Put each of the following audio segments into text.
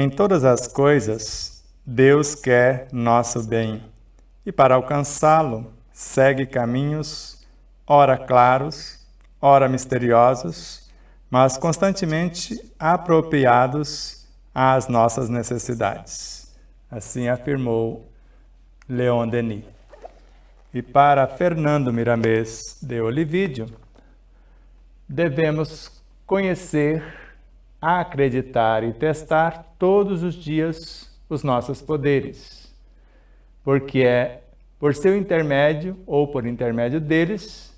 Em todas as coisas, Deus quer nosso bem, e para alcançá-lo, segue caminhos, ora claros, ora misteriosos, mas constantemente apropriados às nossas necessidades. Assim afirmou Leon Denis. E para Fernando Miramês de Olivídio, devemos conhecer, acreditar e testar todos os dias os nossos poderes, porque é por seu intermédio ou por intermédio deles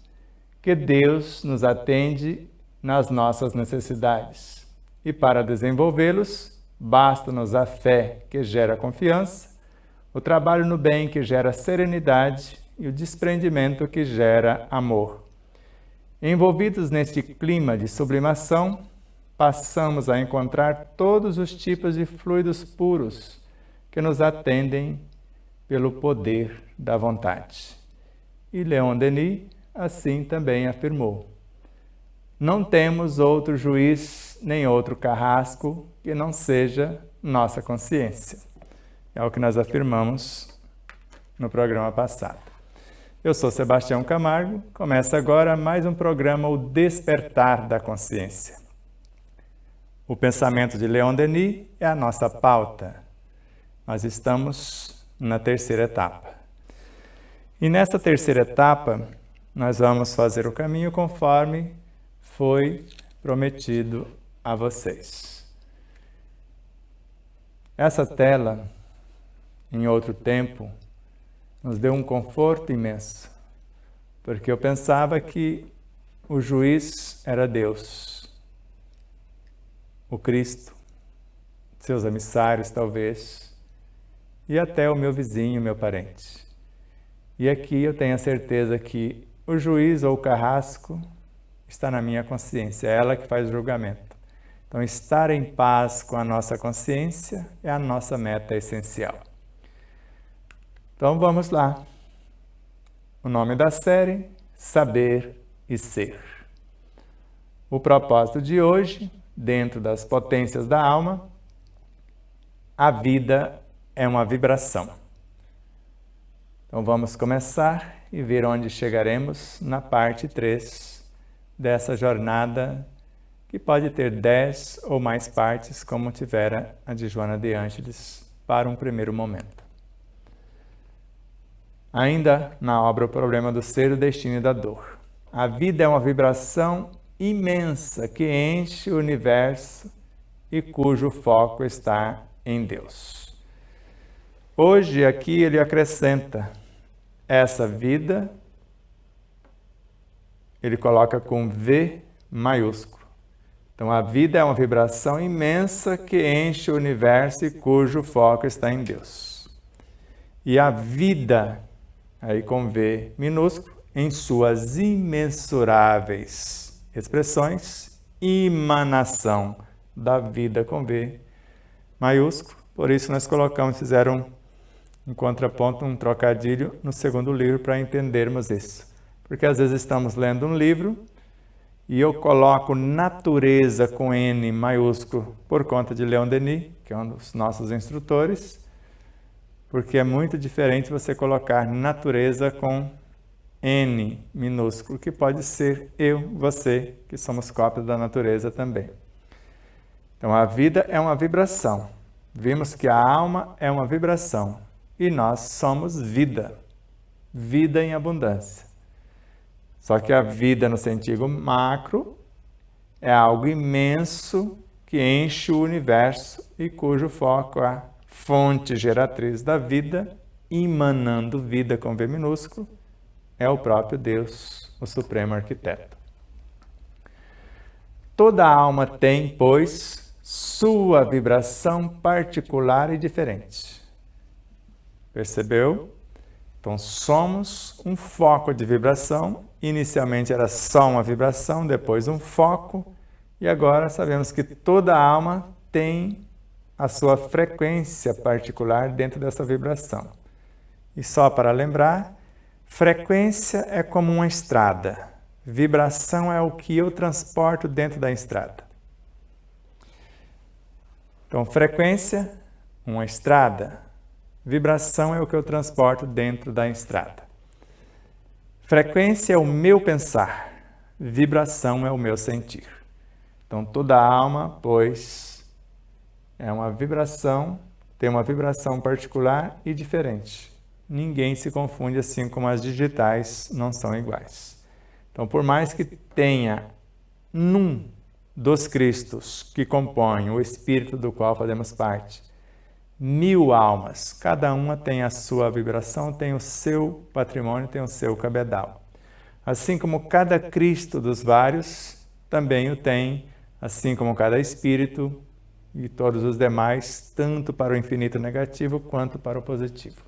que Deus nos atende nas nossas necessidades. E para desenvolvê-los, basta-nos a fé que gera confiança, o trabalho no bem que gera serenidade e o desprendimento que gera amor. Envolvidos neste clima de sublimação, passamos a encontrar todos os tipos de fluidos puros que nos atendem pelo poder da vontade. E Leon Denis assim também afirmou: não temos outro juiz nem outro carrasco que não seja nossa consciência. É o que nós afirmamos no programa passado. Eu sou Sebastião Camargo, começa agora mais um programa, O Despertar da Consciência. O pensamento de Leon Denis é a nossa pauta. Nós estamos na terceira etapa. E nessa terceira etapa, nós vamos fazer o caminho conforme foi prometido a vocês. Essa tela, em outro tempo, nos deu um conforto imenso, porque eu pensava que o juiz era Deus, o Cristo, seus emissários talvez, e até o meu vizinho, meu parente. E aqui eu tenho a certeza que o juiz ou o carrasco está na minha consciência, é ela que faz o julgamento. Então, estar em paz com a nossa consciência é a nossa meta essencial. Então vamos lá. O nome da série, Saber e Ser. O propósito de hoje, dentro das potências da alma, a vida é uma vibração. Então vamos começar e ver onde chegaremos na parte 3 dessa jornada, que pode ter 10 ou mais partes, como tivera a de Joana de Ângeles, para um primeiro momento. Ainda na obra O Problema do Ser, o Destino e da Dor. A vida é uma vibração imensa que enche o universo e cujo foco está em Deus. Hoje, aqui, ele acrescenta essa vida, ele coloca com V maiúsculo. Então, a vida é uma vibração imensa que enche o universo e cujo foco está em Deus. E a vida, aí com V minúsculo, em suas imensuráveis expressões, emanação da vida com V maiúsculo. Por isso nós fizeram um contraponto, um trocadilho no segundo livro para entendermos isso. Porque às vezes estamos lendo um livro e eu coloco natureza com N maiúsculo por conta de Leon Denis, que é um dos nossos instrutores, porque é muito diferente você colocar natureza com N minúsculo, que pode ser eu, você, que somos cópias da natureza também. Então, a vida é uma vibração. Vimos que a alma é uma vibração e nós somos vida, vida em abundância. Só que a vida no sentido macro é algo imenso que enche o universo e cujo foco é fonte geratriz da vida, emanando vida com V minúsculo, é o próprio Deus, o Supremo Arquiteto. Toda alma tem, pois, sua vibração particular e diferente. Percebeu? Então, somos um foco de vibração. Inicialmente era só uma vibração, depois um foco, e agora sabemos que toda alma tem a sua frequência particular dentro dessa vibração. E só para lembrar, frequência é como uma estrada, vibração é o que eu transporto dentro da estrada. Então, frequência, uma estrada. Vibração é o que eu transporto dentro da estrada. Frequência é o meu pensar. Vibração é o meu sentir. Então, toda alma, pois, é uma vibração, tem uma vibração particular e diferente. Ninguém se confunde, assim como as digitais não são iguais. Então, por mais que tenha num dos Cristos que compõem o espírito do qual fazemos parte, 1000 almas, cada uma tem a sua vibração, tem o seu patrimônio, tem o seu cabedal. Assim como cada Cristo dos vários também o tem, assim como cada espírito e todos os demais, tanto para o infinito negativo quanto para o positivo.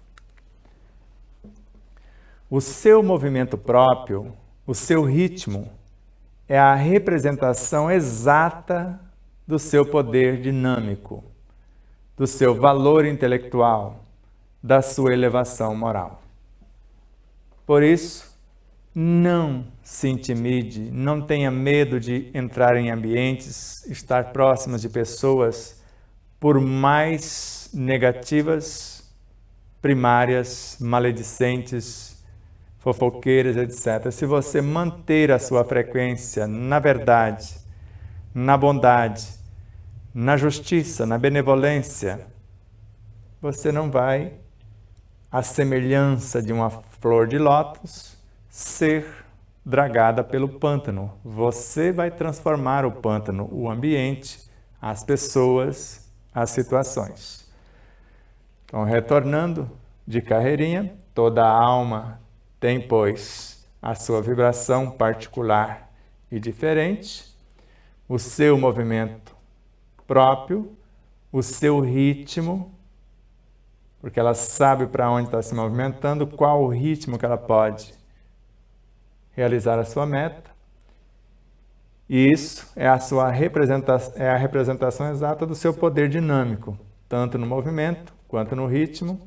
O seu movimento próprio, o seu ritmo, é a representação exata do seu poder dinâmico, do seu valor intelectual, da sua elevação moral. Por isso, não se intimide, não tenha medo de entrar em ambientes, estar próximos de pessoas, por mais negativas, primárias, maledicentes, fofoqueiras, etc. Se você manter a sua frequência na verdade, na bondade, na justiça, na benevolência, você não vai, à semelhança de uma flor de lótus, ser dragada pelo pântano. Você vai transformar o pântano, o ambiente, as pessoas, as situações. Então, retornando de carreirinha, toda alma tem, pois, a sua vibração particular e diferente, o seu movimento próprio, o seu ritmo, porque ela sabe para onde está se movimentando, qual o ritmo que ela pode realizar a sua meta. E isso é a sua representação exata do seu poder dinâmico, tanto no movimento quanto no ritmo,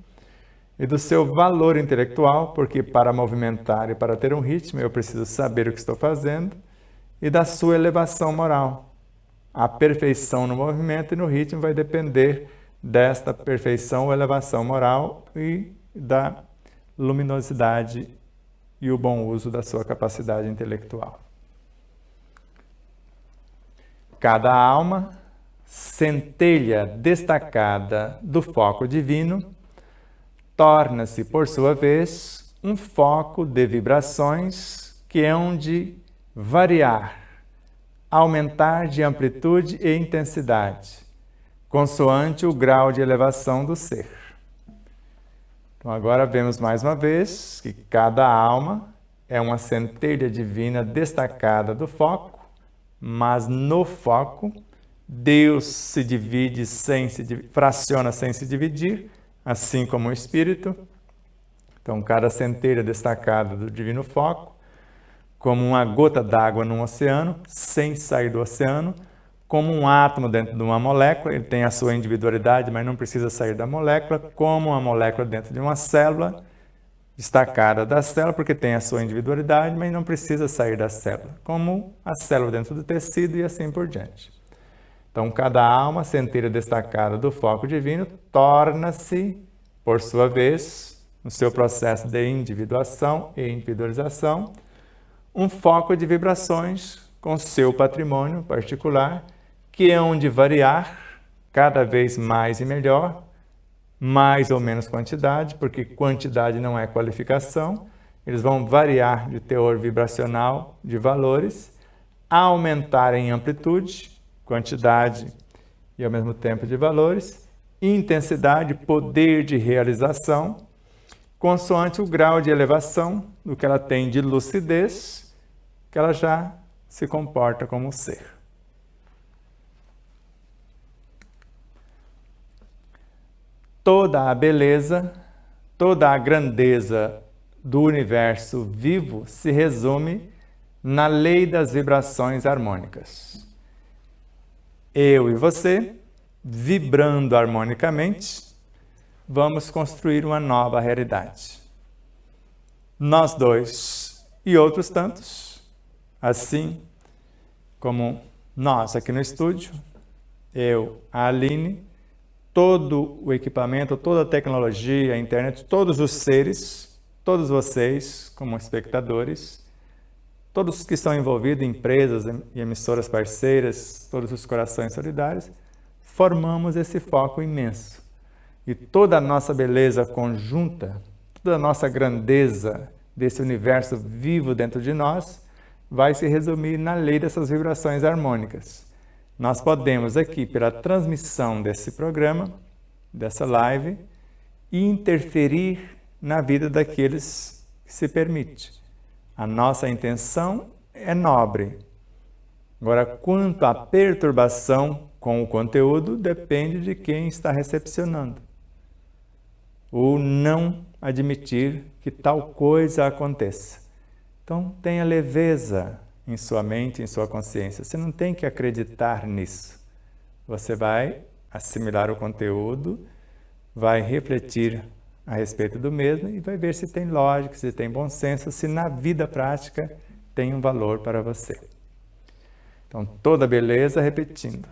e do seu valor intelectual, porque para movimentar e para ter um ritmo eu preciso saber o que estou fazendo, e da sua elevação moral. A perfeição no movimento e no ritmo vai depender desta perfeição ou elevação moral e da luminosidade e o bom uso da sua capacidade intelectual. Cada alma, centelha destacada do foco divino, torna-se, por sua vez, um foco de vibrações que hão de variar, aumentar de amplitude e intensidade, consoante o grau de elevação do ser. Então, agora vemos mais uma vez que cada alma é uma centelha divina destacada do foco, mas no foco, Deus se divide fraciona sem se dividir, assim como o Espírito. Então, cada centelha destacada do divino foco, como uma gota d'água num oceano, sem sair do oceano, como um átomo dentro de uma molécula, ele tem a sua individualidade, mas não precisa sair da molécula, como uma molécula dentro de uma célula, destacada da célula, porque tem a sua individualidade, mas não precisa sair da célula, como a célula dentro do tecido e assim por diante. Então, cada alma, centelha destacada do foco divino, torna-se, por sua vez, no seu processo de individuação e individualização, um foco de vibrações com seu patrimônio particular, que hão de variar cada vez mais e melhor, mais ou menos quantidade, porque quantidade não é qualificação, eles vão variar de teor vibracional de valores, aumentar em amplitude, quantidade e ao mesmo tempo de valores, intensidade, poder de realização, consoante o grau de elevação do que ela tem de lucidez, que ela já se comporta como ser. Toda a beleza, toda a grandeza do universo vivo se resume na lei das vibrações harmônicas. Eu e você, vibrando harmonicamente, vamos construir uma nova realidade. Nós dois e outros tantos, assim como nós aqui no estúdio, eu, a Aline, todo o equipamento, toda a tecnologia, a internet, todos os seres, todos vocês como espectadores, todos que estão envolvidos, empresas e emissoras parceiras, todos os corações solidários, formamos esse foco imenso. E toda a nossa beleza conjunta, toda a nossa grandeza desse universo vivo dentro de nós, vai se resumir na lei dessas vibrações harmônicas. Nós podemos aqui, pela transmissão desse programa, dessa live, interferir na vida daqueles que se permite. A nossa intenção é nobre. Agora, quanto à perturbação com o conteúdo, depende de quem está recepcionando. Ou não admitir que tal coisa aconteça. Então, tenha leveza em sua mente, em sua consciência. Você não tem que acreditar nisso. Você vai assimilar o conteúdo, vai refletir a respeito do mesmo e vai ver se tem lógica, se tem bom senso, se na vida prática tem um valor para você. Então, toda beleza, repetindo,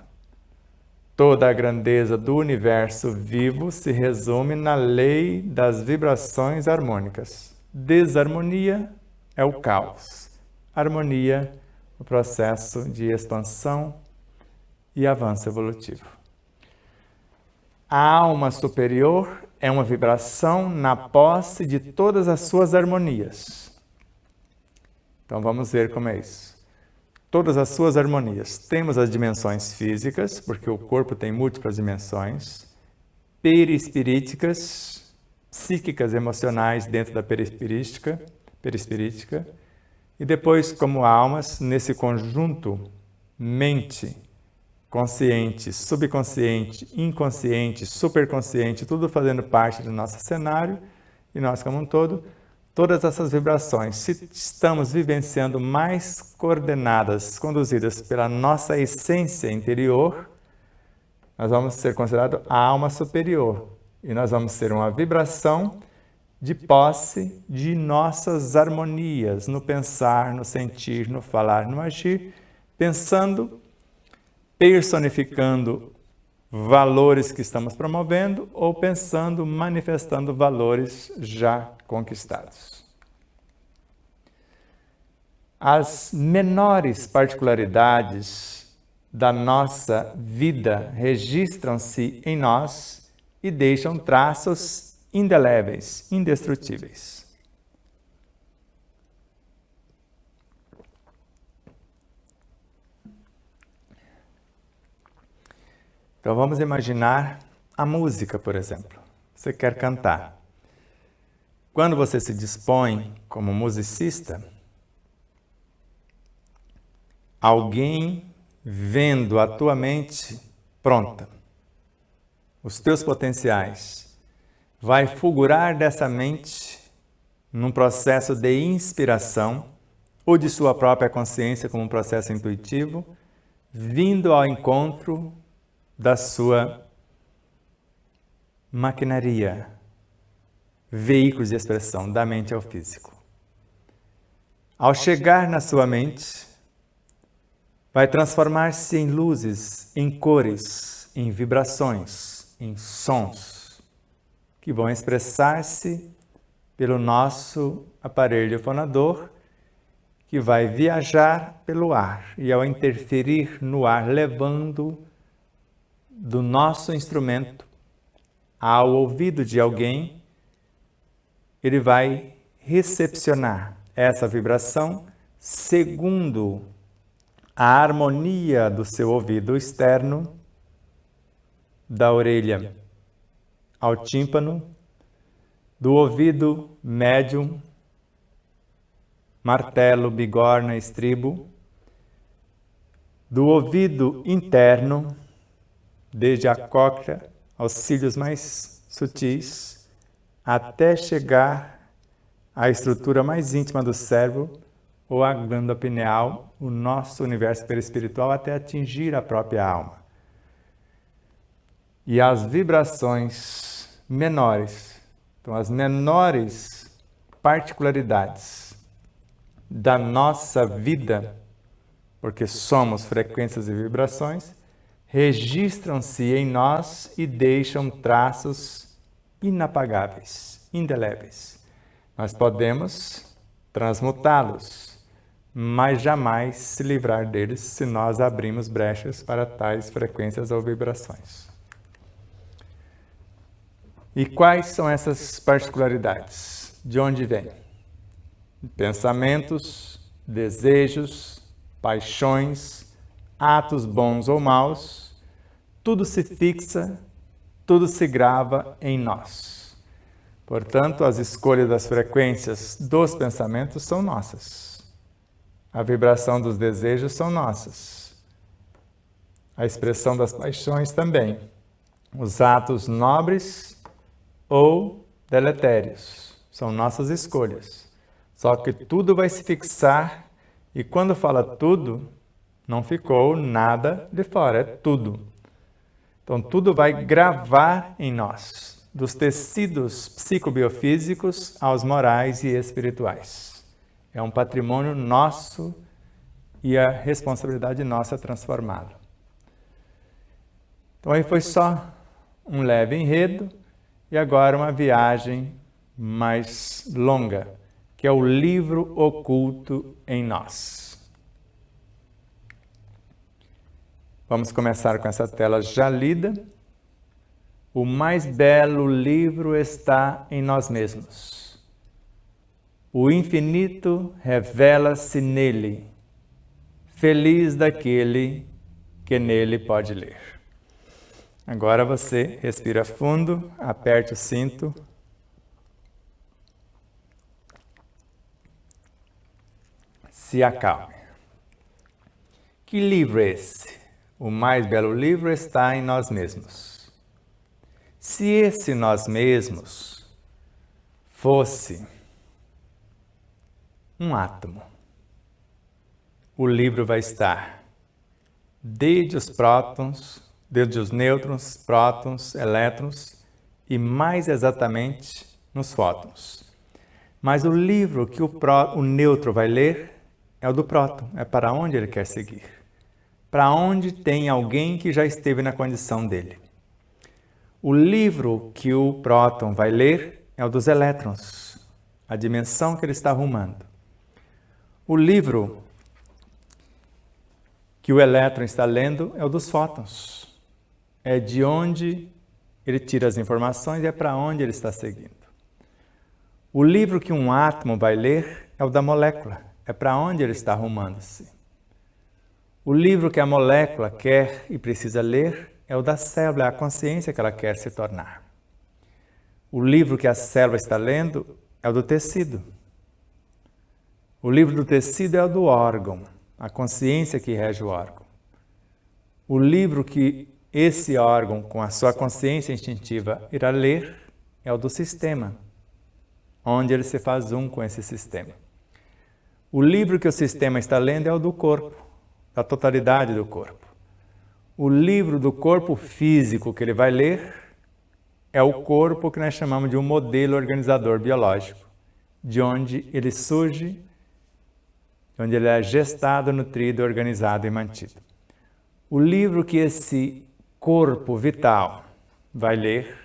toda a grandeza do universo vivo se resume na lei das vibrações harmônicas. Desarmonia é o caos. Harmonia, o processo de expansão e avanço evolutivo. A alma superior é uma vibração na posse de todas as suas harmonias. Então vamos ver como é isso. Todas as suas harmonias. Temos as dimensões físicas, porque o corpo tem múltiplas dimensões, perispiríticas, psíquicas, emocionais dentro da perispirítica, e depois como almas, nesse conjunto, mente, consciente, subconsciente, inconsciente, superconsciente, tudo fazendo parte do nosso cenário, e nós como um todo, todas essas vibrações, se estamos vivenciando mais coordenadas, conduzidas pela nossa essência interior, nós vamos ser considerados a alma superior, e nós vamos ser uma vibração de posse de nossas harmonias, no pensar, no sentir, no falar, no agir, pensando, personificando valores que estamos promovendo ou pensando, manifestando valores já conquistados. As menores particularidades da nossa vida registram-se em nós e deixam traços indeléveis, indestrutíveis. Então vamos imaginar a música, por exemplo. Você quer cantar. Quando você se dispõe como musicista, alguém vendo a tua mente pronta, os teus potenciais, vai fulgurar dessa mente num processo de inspiração ou de sua própria consciência como um processo intuitivo, vindo ao encontro da sua maquinaria, veículos de expressão, da mente ao físico. Ao chegar na sua mente, vai transformar-se em luzes, em cores, em vibrações, em sons, que vão expressar-se pelo nosso aparelho fonador, que vai viajar pelo ar e ao interferir no ar, levando do nosso instrumento ao ouvido de alguém, ele vai recepcionar essa vibração segundo a harmonia do seu ouvido externo, da orelha ao tímpano, do ouvido médium, martelo, bigorna, estribo, do ouvido interno, desde a cóclea aos cílios mais sutis, até chegar à estrutura mais íntima do cérebro ou à glândula pineal, o nosso universo perispiritual, até atingir a própria alma. E as vibrações menores, então as menores particularidades da nossa vida, porque somos frequências e vibrações, registram-se em nós e deixam traços inapagáveis, indeléveis. Nós podemos transmutá-los, mas jamais se livrar deles se nós abrimos brechas para tais frequências ou vibrações. E quais são essas particularidades? De onde vêm? Pensamentos, desejos, paixões, atos bons ou maus, tudo se fixa, tudo se grava em nós. Portanto, as escolhas das frequências dos pensamentos são nossas. A vibração dos desejos são nossas. A expressão das paixões também. Os atos nobres ou deletérios são nossas escolhas. Só que tudo vai se fixar e quando fala tudo, não ficou nada de fora, é tudo. Então, tudo vai gravar em nós, dos tecidos psicobiofísicos aos morais e espirituais. É um patrimônio nosso e a responsabilidade nossa é transformá-lo. Então, aí foi só um leve enredo e agora uma viagem mais longa, que é o livro oculto em nós. Vamos começar com essa tela já lida. O mais belo livro está em nós mesmos. O infinito revela-se nele. Feliz daquele que nele pode ler. Agora você respira fundo, aperte o cinto. Se acalme. Que livro é esse? O mais belo livro está em nós mesmos. Se esse nós mesmos fosse um átomo, o livro vai estar desde os prótons, desde os nêutrons, prótons, elétrons e mais exatamente nos fótons. Mas o livro que o nêutron vai ler é o do próton, é para onde ele quer seguir. Para onde tem alguém que já esteve na condição dele. O livro que o próton vai ler é o dos elétrons, a dimensão que ele está arrumando. O livro que o elétron está lendo é o dos fótons. É de onde ele tira as informações e é para onde ele está seguindo. O livro que um átomo vai ler é o da molécula, é para onde ele está arrumando-se. O livro que a molécula quer e precisa ler é o da célula, é a consciência que ela quer se tornar. O livro que a célula está lendo é o do tecido. O livro do tecido é o do órgão, a consciência que rege o órgão. O livro que esse órgão, com a sua consciência instintiva, irá ler é o do sistema, onde ele se faz um com esse sistema. O livro que o sistema está lendo é o do corpo, da totalidade do corpo. O livro do corpo físico que ele vai ler é o corpo que nós chamamos de um modelo organizador biológico, de onde ele surge, onde ele é gestado, nutrido, organizado e mantido. O livro que esse corpo vital vai ler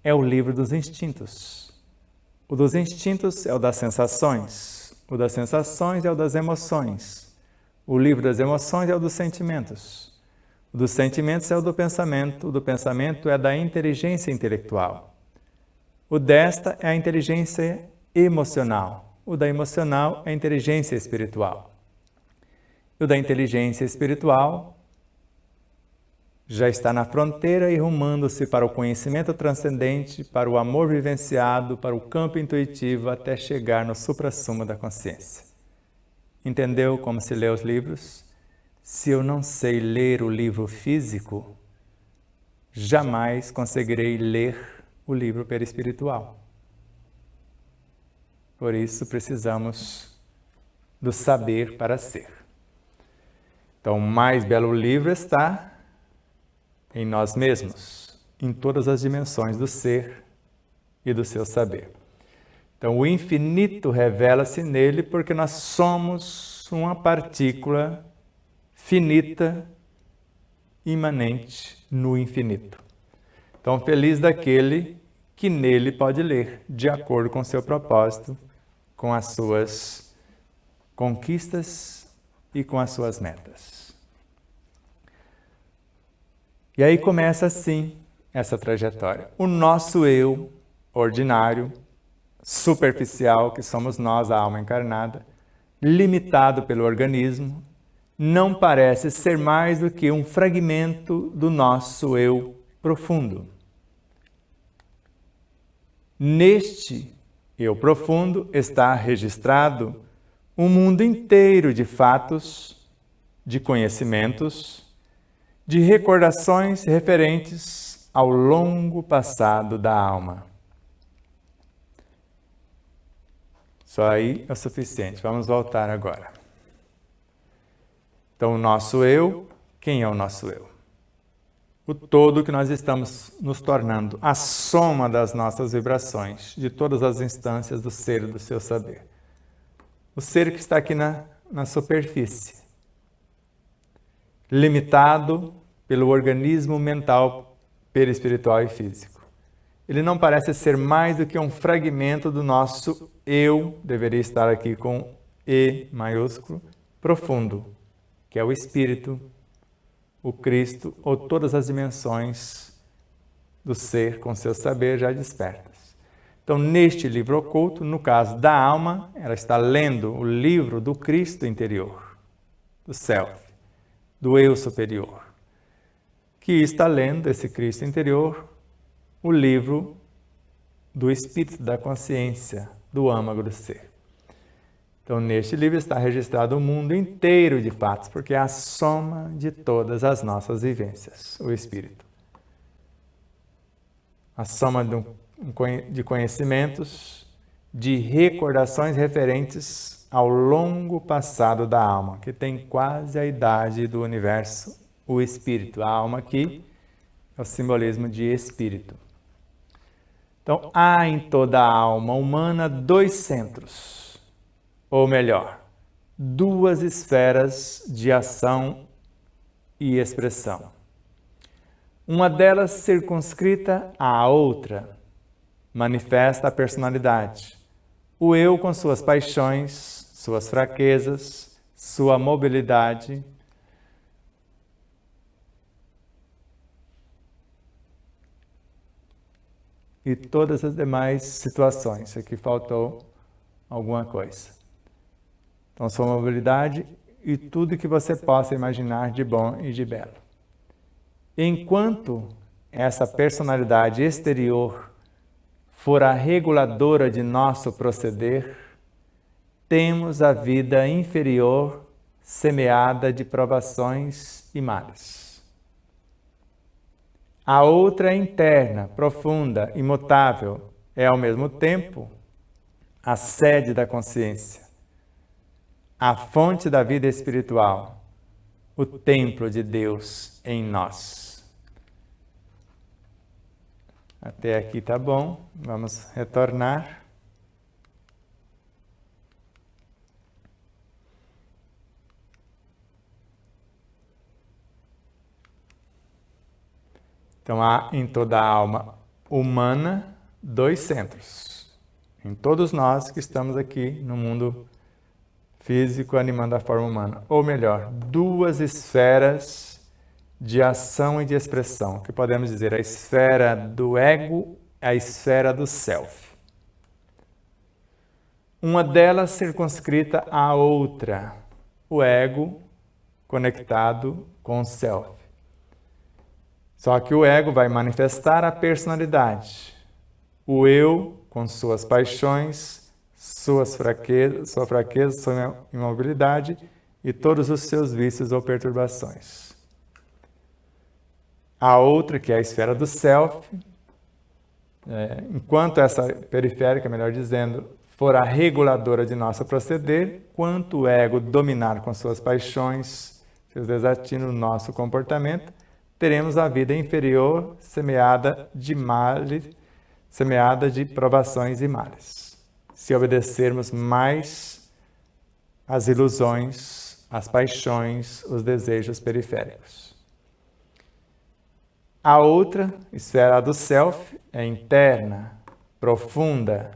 é o livro dos instintos. O dos instintos é o das sensações, o das sensações é o das emoções, o livro das emoções é o dos sentimentos, o dos sentimentos é o do pensamento é da inteligência intelectual, o desta é a inteligência emocional, o da emocional é a inteligência espiritual. E o da inteligência espiritual já está na fronteira e rumando-se para o conhecimento transcendente, para o amor vivenciado, para o campo intuitivo, até chegar no suprassumo da consciência. Entendeu como se lê os livros? Se eu não sei ler o livro físico, jamais conseguirei ler o livro perispiritual. Por isso, precisamos do saber para ser. Então, o mais belo livro está em nós mesmos, em todas as dimensões do ser e do seu saber. Então, o infinito revela-se nele porque nós somos uma partícula finita imanente no infinito. Então, feliz daquele que nele pode ler, de acordo com seu propósito, com as suas conquistas e com as suas metas. E aí começa assim essa trajetória. O nosso eu ordinário, superficial, que somos nós, a alma encarnada, limitado pelo organismo, não parece ser mais do que um fragmento do nosso eu profundo. Neste eu profundo está registrado um mundo inteiro de fatos, de conhecimentos, de recordações referentes ao longo passado da alma. Só aí é o suficiente. Vamos voltar agora. Então, o nosso eu, quem é o nosso eu? O todo que nós estamos nos tornando, a soma das nossas vibrações, de todas as instâncias do ser e do seu saber. O ser que está aqui na superfície, limitado pelo organismo mental, perispiritual e físico. Ele não parece ser mais do que um fragmento do nosso eu, deveria estar aqui com E maiúsculo, profundo, que é o Espírito, o Cristo, ou todas as dimensões do ser com seu saber já despertas. Então, neste livro oculto, no caso da alma, ela está lendo o livro do Cristo interior, do Self, do eu superior, que está lendo, esse Cristo interior, o livro do Espírito da Consciência, do âmago do ser. Então, neste livro está registrado o mundo inteiro de fatos, porque é a soma de todas as nossas vivências, o Espírito. A soma de conhecimentos, de recordações referentes ao longo passado da alma, que tem quase a idade do universo, o Espírito. A alma aqui é o simbolismo de Espírito. Então, há em toda a alma humana dois centros, ou melhor, duas esferas de ação e expressão. Uma delas circunscrita à outra, manifesta a personalidade, o eu com suas paixões, suas fraquezas, sua mobilidade, e todas as demais situações. Aqui faltou alguma coisa. Então, sua mobilidade e tudo que você possa imaginar de bom e de belo. Enquanto essa personalidade exterior for a reguladora de nosso proceder, temos a vida inferior semeada de provações e males. A outra interna, profunda, imutável, é ao mesmo tempo a sede da consciência, a fonte da vida espiritual, o templo de Deus em nós. Até aqui tá bom, vamos retornar. Então, há em toda a alma humana dois centros. Em todos nós que estamos aqui no mundo físico animando a forma humana. Ou melhor, duas esferas de ação e de expressão, que podemos dizer a esfera do ego e a esfera do self. Uma delas circunscrita à outra, o ego conectado com o self. Só que o ego vai manifestar a personalidade, o eu com suas paixões, sua fraqueza, sua imobilidade e todos os seus vícios ou perturbações. A outra, que é a esfera do self, enquanto essa periférica, melhor dizendo, for a reguladora de nosso proceder, quanto o ego dominar com suas paixões, seus desatinos no nosso comportamento, teremos a vida inferior semeada de males, semeada de provações e males. Se obedecermos mais às ilusões, às paixões, os desejos periféricos. A outra esfera do self é interna, profunda,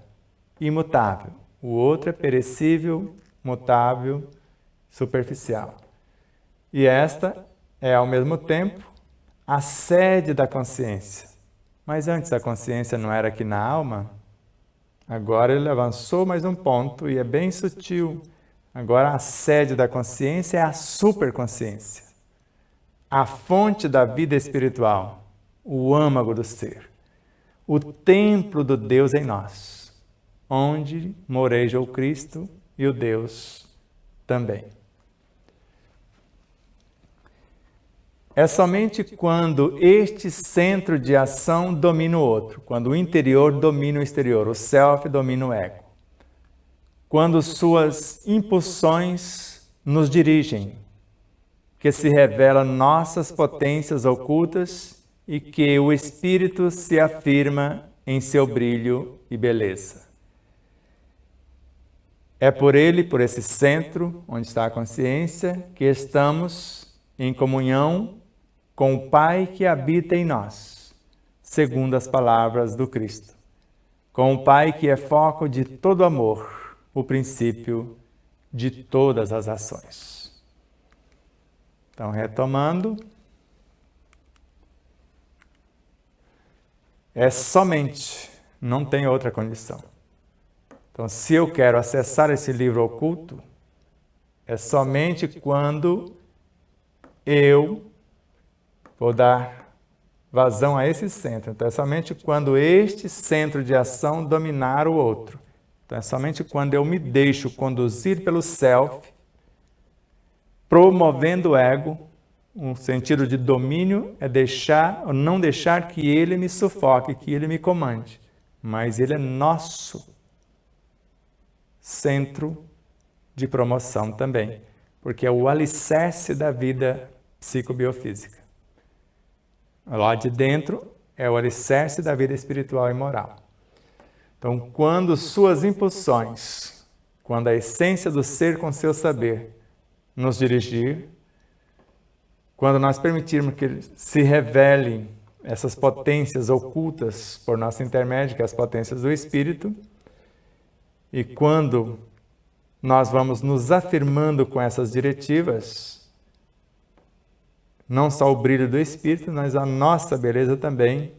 imutável. O outro é perecível, mutável, superficial. E esta é, ao mesmo tempo, a sede da consciência. Mas antes a consciência não era aqui na alma? Agora ele avançou mais um ponto e é bem sutil. Agora a sede da consciência é a superconsciência, a fonte da vida espiritual, o âmago do ser, o templo do Deus em nós, onde moreja o Cristo e o Deus também. É somente quando este centro de ação domina o outro, quando o interior domina o exterior, o self domina o ego. Quando suas impulsões nos dirigem, que se revelam nossas potências ocultas e que o espírito se afirma em seu brilho e beleza. É por ele, por esse centro, onde está a consciência, que estamos em comunhão com o Pai que habita em nós, segundo as palavras do Cristo. Com o Pai que é foco de todo amor, o princípio de todas as ações. Então, retomando, é somente, não tem outra condição. Então, se eu quero acessar esse livro oculto, é somente quando eu vou dar vazão a esse centro. Então, é somente quando este centro de ação dominar o outro. Então, é somente quando eu me deixo conduzir pelo self, promovendo o ego. Um sentido de domínio é deixar ou não deixar que ele me sufoque, que ele me comande. Mas ele é nosso centro de promoção também, porque é o alicerce da vida psicobiofísica. Lá de dentro é o alicerce da vida espiritual e moral. Então, quando suas impulsões, quando a essência do ser com seu saber nos dirigir, quando nós permitirmos que se revelem essas potências ocultas por nosso intermédio, que é as potências do Espírito, e quando nós vamos nos afirmando com essas diretivas, não só o brilho do Espírito, mas a nossa beleza também,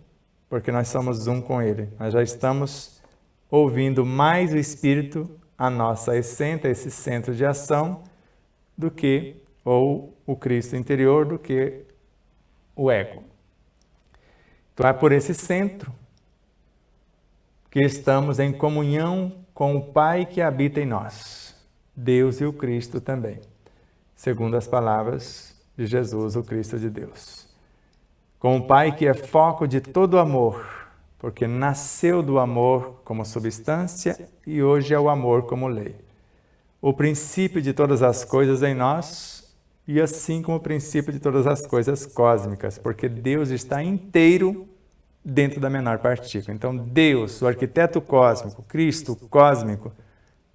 porque nós somos um com Ele. Nós já estamos ouvindo mais o Espírito, a nossa essência, esse centro de ação, do que, ou o Cristo interior, do que o ego. Então é por esse centro que estamos em comunhão com o Pai que habita em nós, Deus e o Cristo também, segundo as palavras de Jesus, o Cristo de Deus. Com o Pai que é foco de todo amor, porque nasceu do amor como substância e hoje é o amor como lei. O princípio de todas as coisas em nós e assim como o princípio de todas as coisas cósmicas, porque Deus está inteiro dentro da menor partícula. Então Deus, o arquiteto cósmico, Cristo cósmico,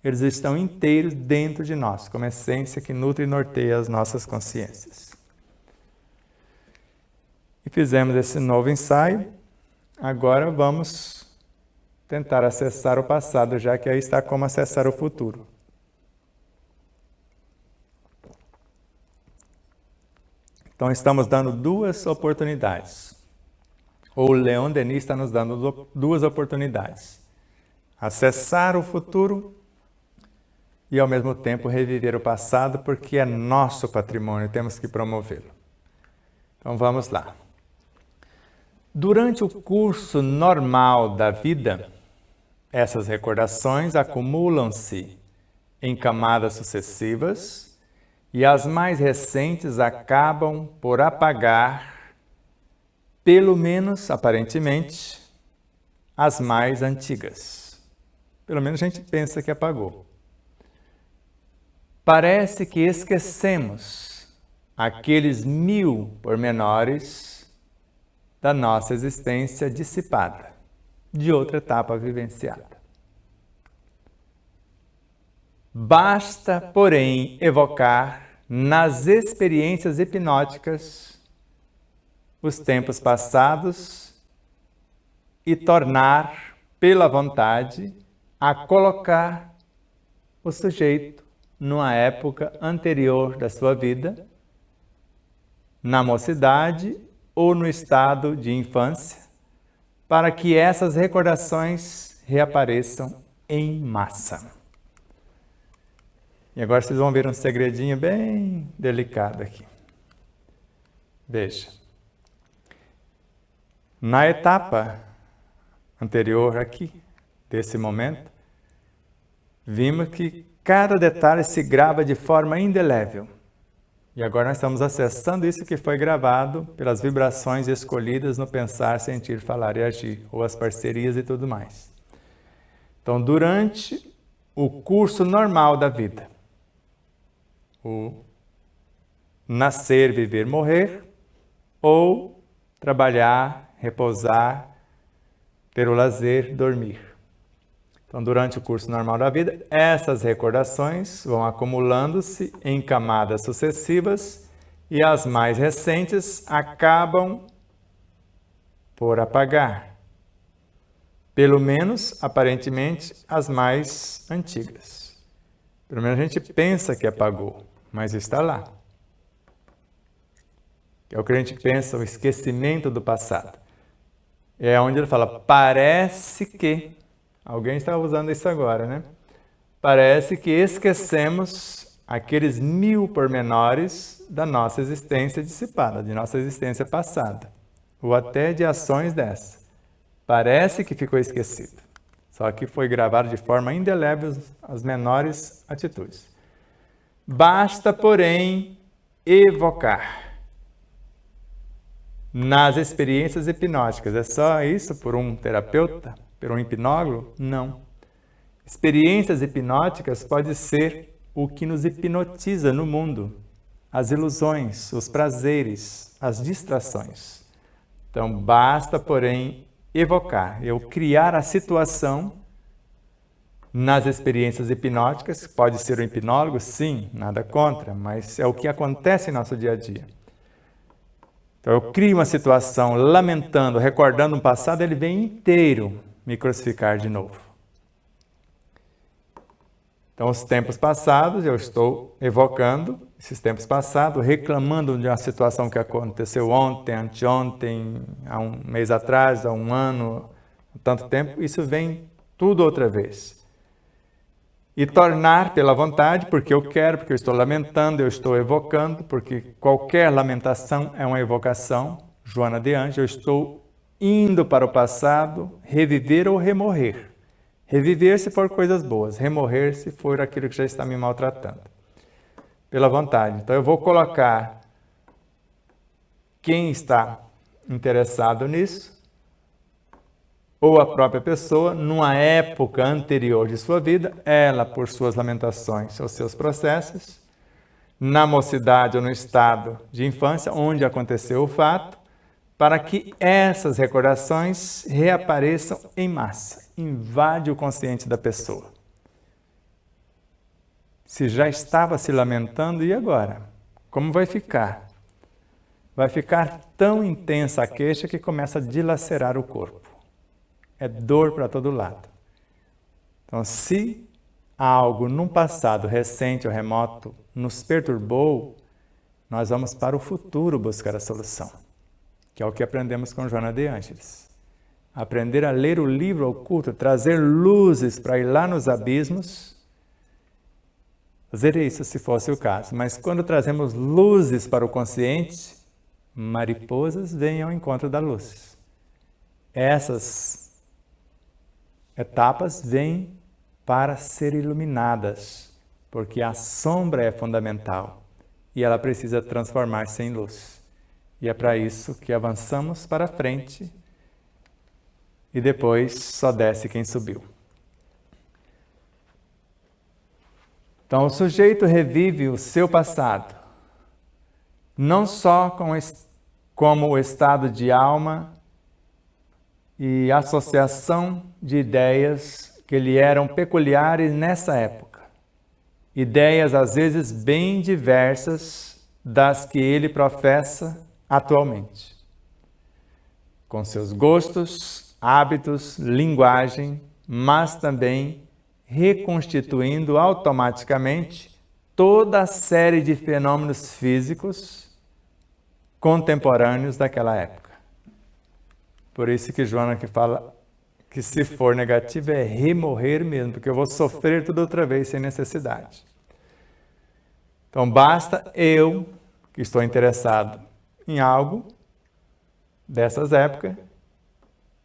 eles estão inteiros dentro de nós, como essência que nutre e norteia as nossas consciências. E fizemos esse novo ensaio. Agora vamos tentar acessar o passado, já que aí está como acessar o futuro. Então estamos dando duas oportunidades. Ou o Leon Denis está nos dando duas oportunidades. Acessar o futuro e, ao mesmo tempo, reviver o passado, porque é nosso patrimônio, temos que promovê-lo. Então, vamos lá. Durante o curso normal da vida, essas recordações acumulam-se em camadas sucessivas e as mais recentes acabam por apagar, pelo menos, aparentemente, as mais antigas. Pelo menos a gente pensa que apagou. Parece que esquecemos aqueles 1000 pormenores da nossa existência dissipada, de outra etapa vivenciada. Basta, porém, evocar nas experiências hipnóticas os tempos passados e tornar, pela vontade, a colocar o sujeito numa época anterior da sua vida, na mocidade ou no estado de infância, para que essas recordações reapareçam em massa. E agora vocês vão ver um segredinho bem delicado aqui. Veja. Na etapa anterior aqui, desse momento, vimos que cada detalhe se grava de forma indelével. E agora nós estamos acessando isso que foi gravado pelas vibrações escolhidas no pensar, sentir, falar e agir, ou as parcerias e tudo mais. Então, durante o curso normal da vida, o nascer, viver, morrer, ou trabalhar, repousar, ter o lazer, dormir. Então, durante o curso normal da vida, essas recordações vão acumulando-se em camadas sucessivas e as mais recentes acabam por apagar. Pelo menos, aparentemente, as mais antigas. Pelo menos a gente pensa que apagou, mas está lá. É o que a gente pensa, o esquecimento do passado. É onde ele fala, parece que... Alguém está usando isso agora, né? Parece que esquecemos aqueles 1000 pormenores da nossa existência dissipada, de nossa existência passada, ou até de ações dessa. Parece que ficou esquecido, só que foi gravado de forma indelével as menores atitudes. Basta, porém, evocar. Nas experiências hipnóticas, é só isso por um terapeuta? Por um hipnólogo? Não. Experiências hipnóticas pode ser o que nos hipnotiza no mundo. As ilusões, os prazeres, as distrações. Então, basta, porém, evocar. Eu criar a situação nas experiências hipnóticas. Pode ser um hipnólogo? Sim, nada contra, mas é o que acontece em nosso dia a dia. Então, eu crio uma situação lamentando, recordando um passado, ele vem inteiro me crucificar de novo. Então, os tempos passados, eu estou evocando esses tempos passados, reclamando de uma situação que aconteceu ontem, anteontem, há um mês atrás, há um ano, há tanto tempo, isso vem tudo outra vez. E tornar pela vontade, porque eu quero, porque eu estou lamentando, eu estou evocando, porque qualquer lamentação é uma evocação. Joana de Ângeles, eu estou indo para o passado, reviver ou remorrer. Reviver se for coisas boas, remorrer se for aquilo que já está me maltratando. Pela vontade. Então eu vou colocar quem está interessado nisso, ou a própria pessoa, numa época anterior de sua vida, ela por suas lamentações ou seus processos, na mocidade ou no estado de infância, onde aconteceu o fato, para que essas recordações reapareçam em massa, invade o consciente da pessoa. Se já estava se lamentando, e agora? Como vai ficar? Vai ficar tão intensa a queixa que começa a dilacerar o corpo. É dor para todo lado. Então, se algo num passado recente ou remoto nos perturbou, nós vamos para o futuro buscar a solução, que é o que aprendemos com Joana de Ângeles. Aprender a ler o livro oculto, trazer luzes para ir lá nos abismos, fazer isso se fosse o caso. Mas quando trazemos luzes para o consciente, mariposas vêm ao encontro da luz. Essas etapas vêm para ser iluminadas, porque a sombra é fundamental e ela precisa transformar-se em luz. E é para isso que avançamos para frente e depois só desce quem subiu. Então, o sujeito revive o seu passado, não só como o estado de alma e associação de ideias que lhe eram peculiares nessa época. Ideias, às vezes, bem diversas das que ele professa atualmente. com seus gostos, hábitos, linguagem, mas também reconstituindo automaticamente toda a série de fenômenos físicos contemporâneos daquela época. Por isso que Joana que fala que se for negativo é remorrer mesmo, porque eu vou sofrer tudo outra vez sem necessidade. Então basta eu, que estou interessado em algo dessas épocas,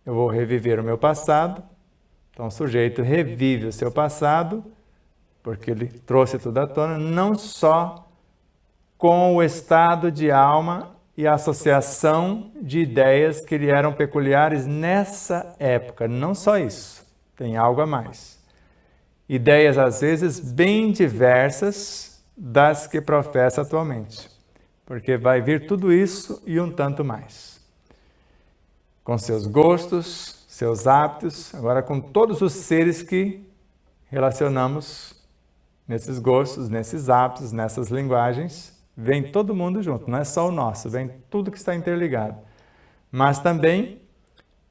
eu vou reviver o meu passado. Então o sujeito revive o seu passado, porque ele trouxe tudo à tona, não só com o estado de alma e a associação de ideias que lhe eram peculiares nessa época. Não só isso, tem algo a mais. Ideias, às vezes, bem diversas das que professa atualmente. Porque vai vir tudo isso e um tanto mais. Com seus gostos, seus hábitos, agora com todos os seres que relacionamos nesses gostos, nesses hábitos, nessas linguagens. Vem todo mundo junto, não é só o nosso, vem tudo que está interligado. Mas também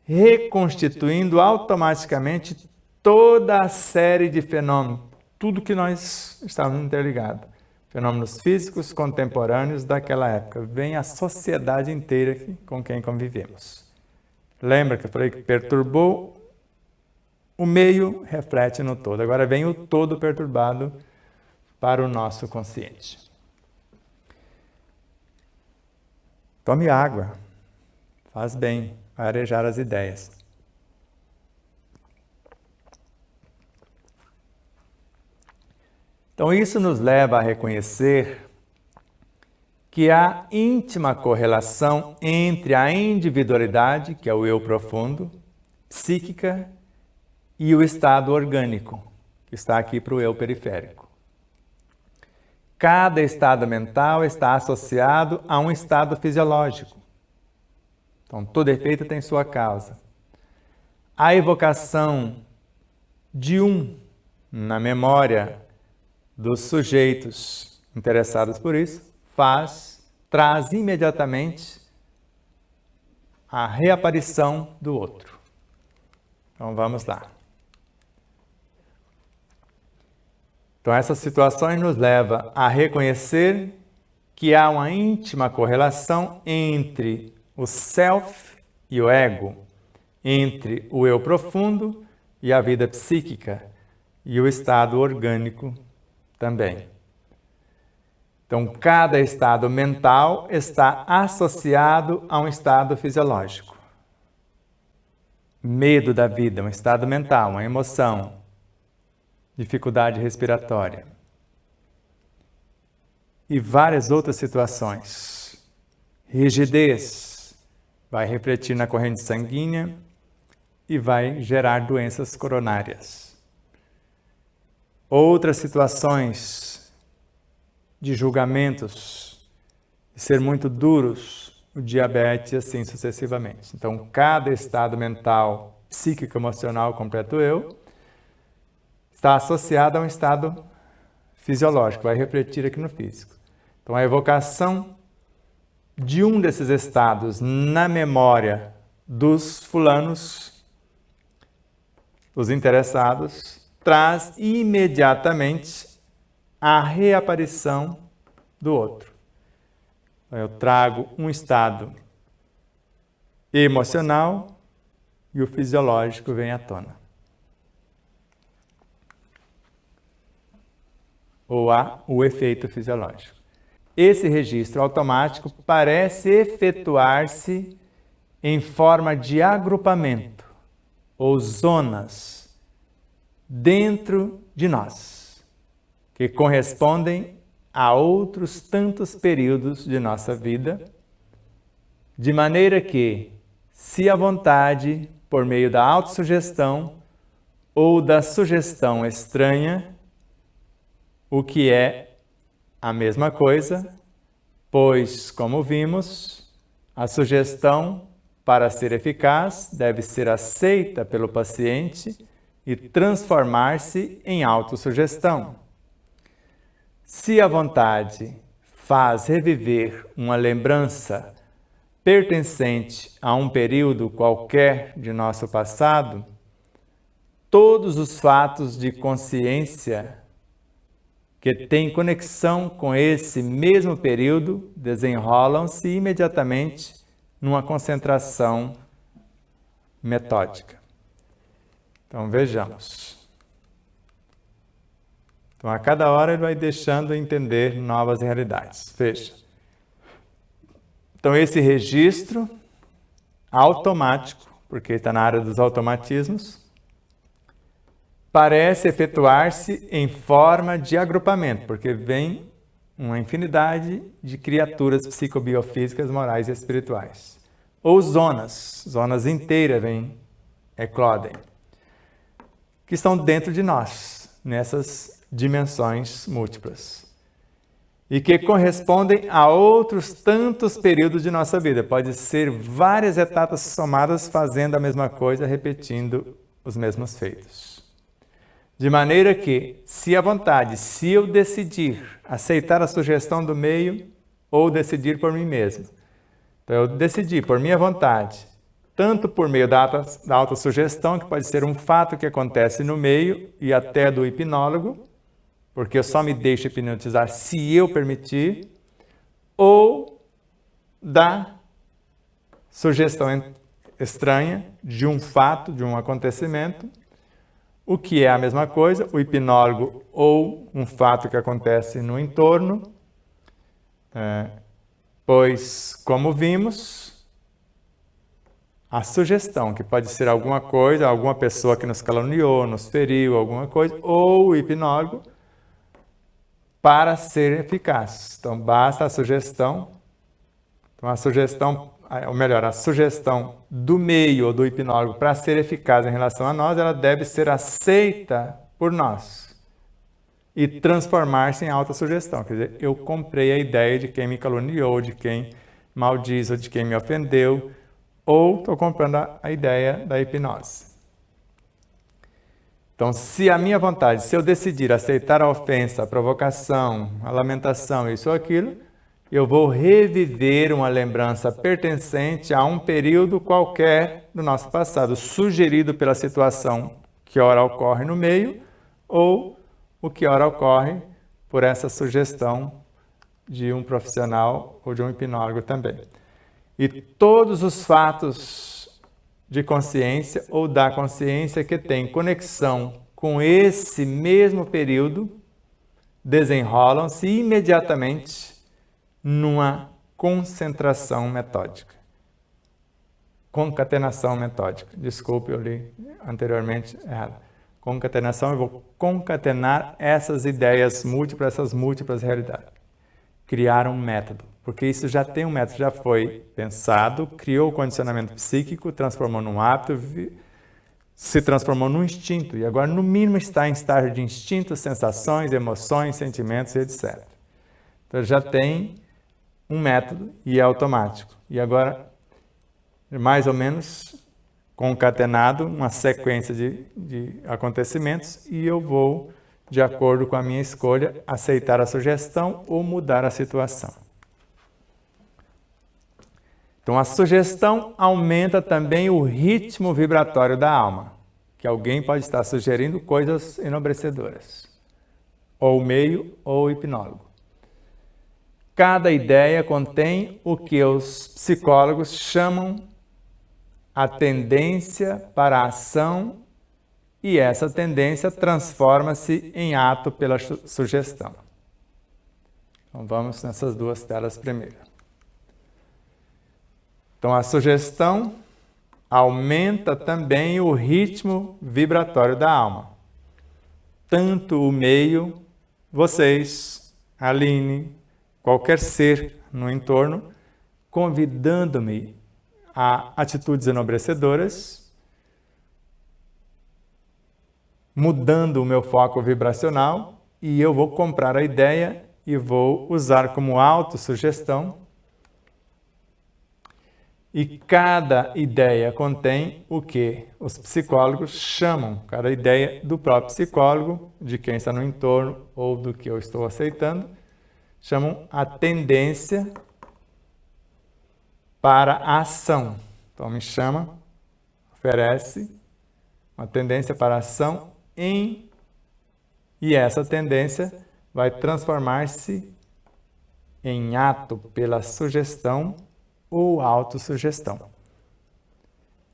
reconstituindo automaticamente toda a série de fenômenos, tudo que nós estávamos interligados. Fenômenos físicos contemporâneos daquela época. Vem a sociedade inteira com quem convivemos. Lembra que eu falei que perturbou o meio, reflete no todo. Agora vem o todo perturbado para o nosso consciente. Tome água, faz bem, vai arejar as ideias. Então isso nos leva a reconhecer que há íntima correlação entre a individualidade, que é o eu profundo, psíquica, e o estado orgânico, que está aqui para o eu periférico. Cada estado mental está associado a um estado fisiológico. Então, todo efeito tem sua causa. A evocação de na memória dos sujeitos interessados por isso, traz imediatamente a reaparição do outro. Então, vamos lá. Então, essas situações nos levam a reconhecer que há uma íntima correlação entre o self e o ego, entre o eu profundo e a vida psíquica, e o estado orgânico também. Então, cada estado mental está associado a um estado fisiológico. Medo da vida, um estado mental, uma emoção. Dificuldade respiratória. E várias outras situações. Rigidez vai refletir na corrente sanguínea e vai gerar doenças coronárias. Outras situações de julgamentos, de ser muito duros, o diabetes e assim sucessivamente. Então, cada estado mental, psíquico, emocional, completo eu, está associado a um estado fisiológico, vai refletir aqui no físico. Então, a evocação de um desses estados na memória dos fulanos, os interessados, traz imediatamente a reaparição do outro. Então, eu trago um estado emocional e o fisiológico vem à tona. Ou há o efeito fisiológico. Esse registro automático parece efetuar-se em forma de agrupamento ou zonas dentro de nós, que correspondem a outros tantos períodos de nossa vida, de maneira que, se a vontade, por meio da autossugestão ou da sugestão estranha, o que é a mesma coisa, pois, como vimos, a sugestão, para ser eficaz, deve ser aceita pelo paciente e transformar-se em autossugestão. Se a vontade faz reviver uma lembrança pertencente a um período qualquer de nosso passado, todos os fatos de consciência que têm conexão com esse mesmo período desenrolam-se imediatamente numa concentração metódica. Então, vejamos. Então, a cada hora ele vai deixando entender novas realidades. Veja. Então, esse registro automático, porque está na área dos automatismos, parece efetuar-se em forma de agrupamento, porque vem uma infinidade de criaturas psicobiofísicas, morais e espirituais. Ou zonas inteiras eclodem, que estão dentro de nós, nessas dimensões múltiplas. E que correspondem a outros tantos períodos de nossa vida. Pode ser várias etapas somadas fazendo a mesma coisa, repetindo os mesmos feitos. De maneira que, se à vontade, se eu decidir aceitar a sugestão do meio ou decidir por mim mesmo, então eu decidi por minha vontade, tanto por meio da autossugestão, que pode ser um fato que acontece no meio e até do hipnólogo, porque eu só me deixo hipnotizar se eu permitir, ou da sugestão estranha de um fato, de um acontecimento, o que é a mesma coisa, o hipnólogo ou um fato que acontece no entorno, pois, como vimos, a sugestão, que pode ser alguma coisa, alguma pessoa que nos caluniou, nos feriu, alguma coisa, ou o hipnólogo, para ser eficaz. Então, basta a sugestão. Então, a sugestão do meio ou do hipnólogo para ser eficaz em relação a nós, ela deve ser aceita por nós e transformar-se em autossugestão. Quer dizer, eu comprei a ideia de quem me caluniou, de quem maldiz ou de quem me ofendeu, ou estou comprando a ideia da hipnose. Então, se a minha vontade, se eu decidir aceitar a ofensa, a provocação, a lamentação, isso ou aquilo, eu vou reviver uma lembrança pertencente a um período qualquer do nosso passado, sugerido pela situação que ora ocorre no meio, ou o que ora ocorre por essa sugestão de um profissional ou de um hipnólogo também. E todos os fatos de consciência ou da consciência que tem conexão com esse mesmo período desenrolam-se imediatamente numa concentração metódica. Concatenação metódica. Desculpe, eu li anteriormente errado. Concatenação, eu vou concatenar essas ideias múltiplas, essas múltiplas realidades. Criar um método, porque isso já tem um método, já foi pensado, criou o condicionamento psíquico, transformou num hábito, se transformou num instinto, e agora no mínimo está em estágio de instintos, sensações, emoções, sentimentos, etc. Então já tem um método e é automático. E agora, mais ou menos concatenado, uma sequência de acontecimentos, e eu vou, de acordo com a minha escolha, aceitar a sugestão ou mudar a situação. Então, a sugestão aumenta também o ritmo vibratório da alma, que alguém pode estar sugerindo coisas enobrecedoras, ou o meio ou o hipnólogo. Cada ideia contém o que os psicólogos chamam a tendência para a ação, e essa tendência transforma-se em ato pela sugestão. Então, vamos nessas duas telas primeiro. Então, a sugestão aumenta também o ritmo vibratório da alma. Tanto o meio, vocês, Aline, qualquer ser no entorno, convidando-me a atitudes enobrecedoras, mudando o meu foco vibracional, e eu vou comprar a ideia e vou usar como autossugestão. E cada ideia contém o que os psicólogos chamam, cada ideia do próprio psicólogo, de quem está no entorno ou do que eu estou aceitando, chamam a tendência para a ação. Então me chama, oferece uma tendência para a ação e essa tendência vai transformar-se em ato pela sugestão ou autossugestão.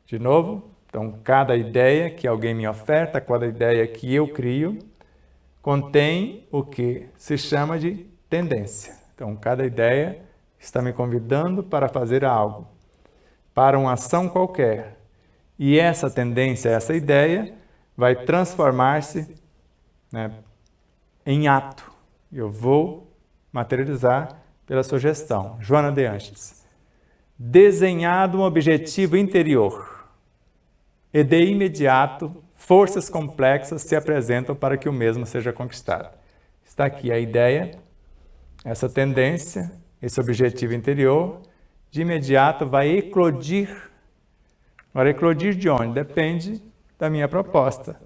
De novo, então cada ideia que alguém me oferta, cada ideia que eu crio, contém o que se chama de tendência. Então cada ideia está me convidando para fazer algo, para uma ação qualquer. E essa tendência, essa ideia, vai transformar-se, em ato. Eu vou materializar pela sugestão. Joana de Angelis. Desenhado um objetivo interior e de imediato forças complexas se apresentam para que o mesmo seja conquistado. Está aqui a ideia, essa tendência, esse objetivo interior, de imediato vai eclodir. Agora, eclodir de onde? Depende da minha proposta.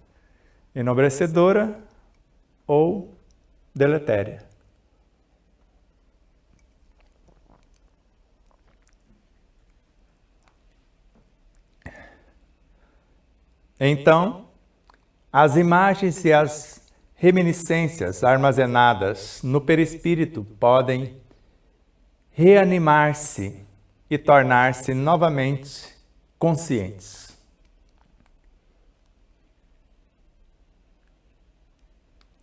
Enobrecedora ou deletéria. Então, as imagens e as reminiscências armazenadas no perispírito podem reanimar-se e tornar-se novamente conscientes.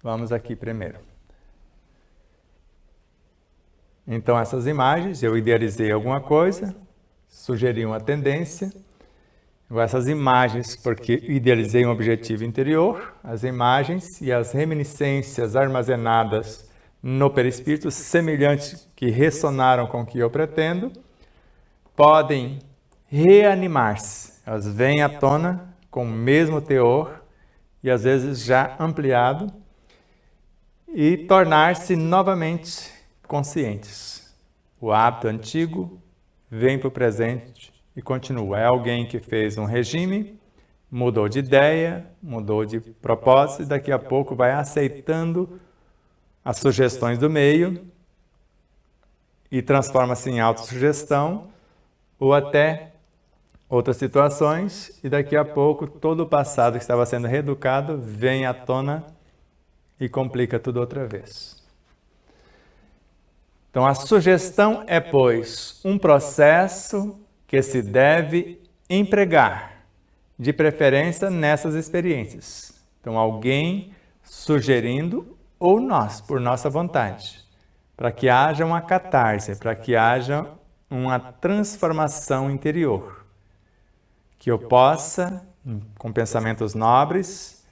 Vamos aqui primeiro. Então, essas imagens, eu idealizei alguma coisa, sugeri uma tendência. Essas imagens, porque idealizei um objetivo interior, as imagens e as reminiscências armazenadas no perispírito, semelhantes que ressonaram com o que eu pretendo, podem reanimar-se. Elas vêm à tona com o mesmo teor e às vezes já ampliado e tornar-se novamente conscientes. O hábito antigo vem para o presente e continua. É alguém que fez um regime, mudou de ideia, mudou de propósito e daqui a pouco vai aceitando as sugestões do meio e transforma-se em autossugestão ou até outras situações e daqui a pouco todo o passado que estava sendo reeducado vem à tona e complica tudo outra vez. Então, a sugestão é, pois, um processo que se deve empregar, de preferência nessas experiências. Então, alguém sugerindo ou nós, por nossa vontade, para que haja uma catarse, para que haja uma transformação interior, que eu possa, com pensamentos nobres,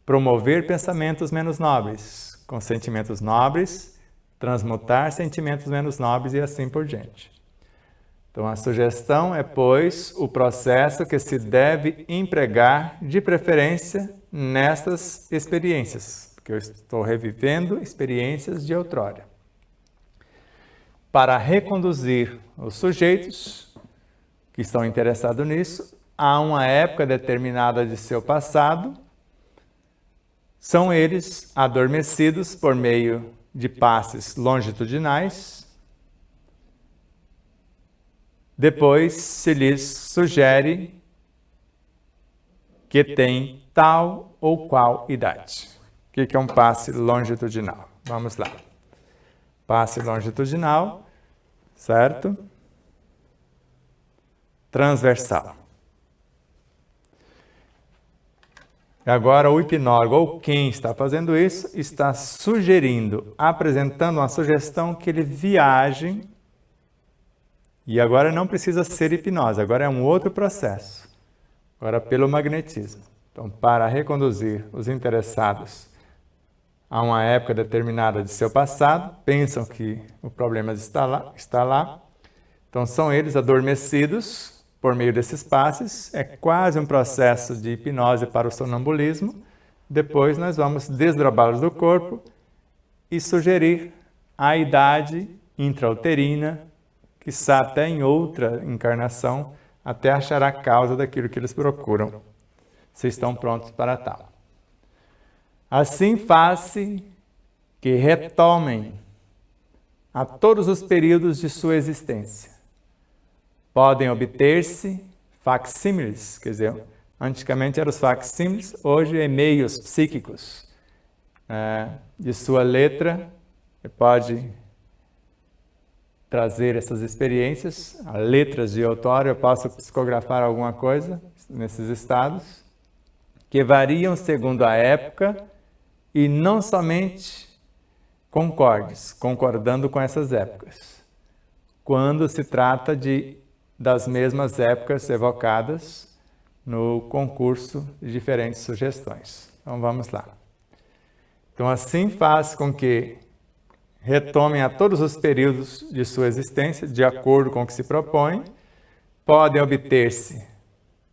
promover pensamentos menos nobres, com sentimentos nobres, transmutar sentimentos menos nobres e assim por diante. Então, a sugestão é, pois, o processo que se deve empregar, de preferência, nestas experiências, porque eu estou revivendo experiências de outrora. Para reconduzir os sujeitos que estão interessados nisso a uma época determinada de seu passado, são eles adormecidos por meio de passes longitudinais. Depois se lhes sugere que tem tal ou qual idade. O que é um passe longitudinal? Vamos lá. Passe longitudinal, certo? Transversal. Agora o hipnólogo ou quem está fazendo isso está sugerindo, apresentando uma sugestão que ele viaje. E agora não precisa ser hipnose, agora é um outro processo. Agora pelo magnetismo. Então, para reconduzir os interessados a uma época determinada de seu passado, pensam que o problema está lá. Então, são eles adormecidos por meio desses passes. É quase um processo de hipnose para o sonambulismo. Depois nós vamos desdobrá-los do corpo e sugerir a idade intrauterina, quiçá até em outra encarnação, até achar a causa daquilo que eles procuram, se estão prontos para tal. Assim faz-se que retomem a todos os períodos de sua existência. Podem obter-se facsímiles, quer dizer, antigamente eram os facsímiles, hoje e-mails psíquicos de sua letra. Você pode trazer essas experiências, letras de outorga. Eu posso psicografar alguma coisa nesses estados, que variam segundo a época e não somente concordando com essas épocas, quando se trata das mesmas épocas evocadas no concurso de diferentes sugestões. Então vamos lá. Então assim faz com que retomem a todos os períodos de sua existência, de acordo com o que se propõe. Podem obter-se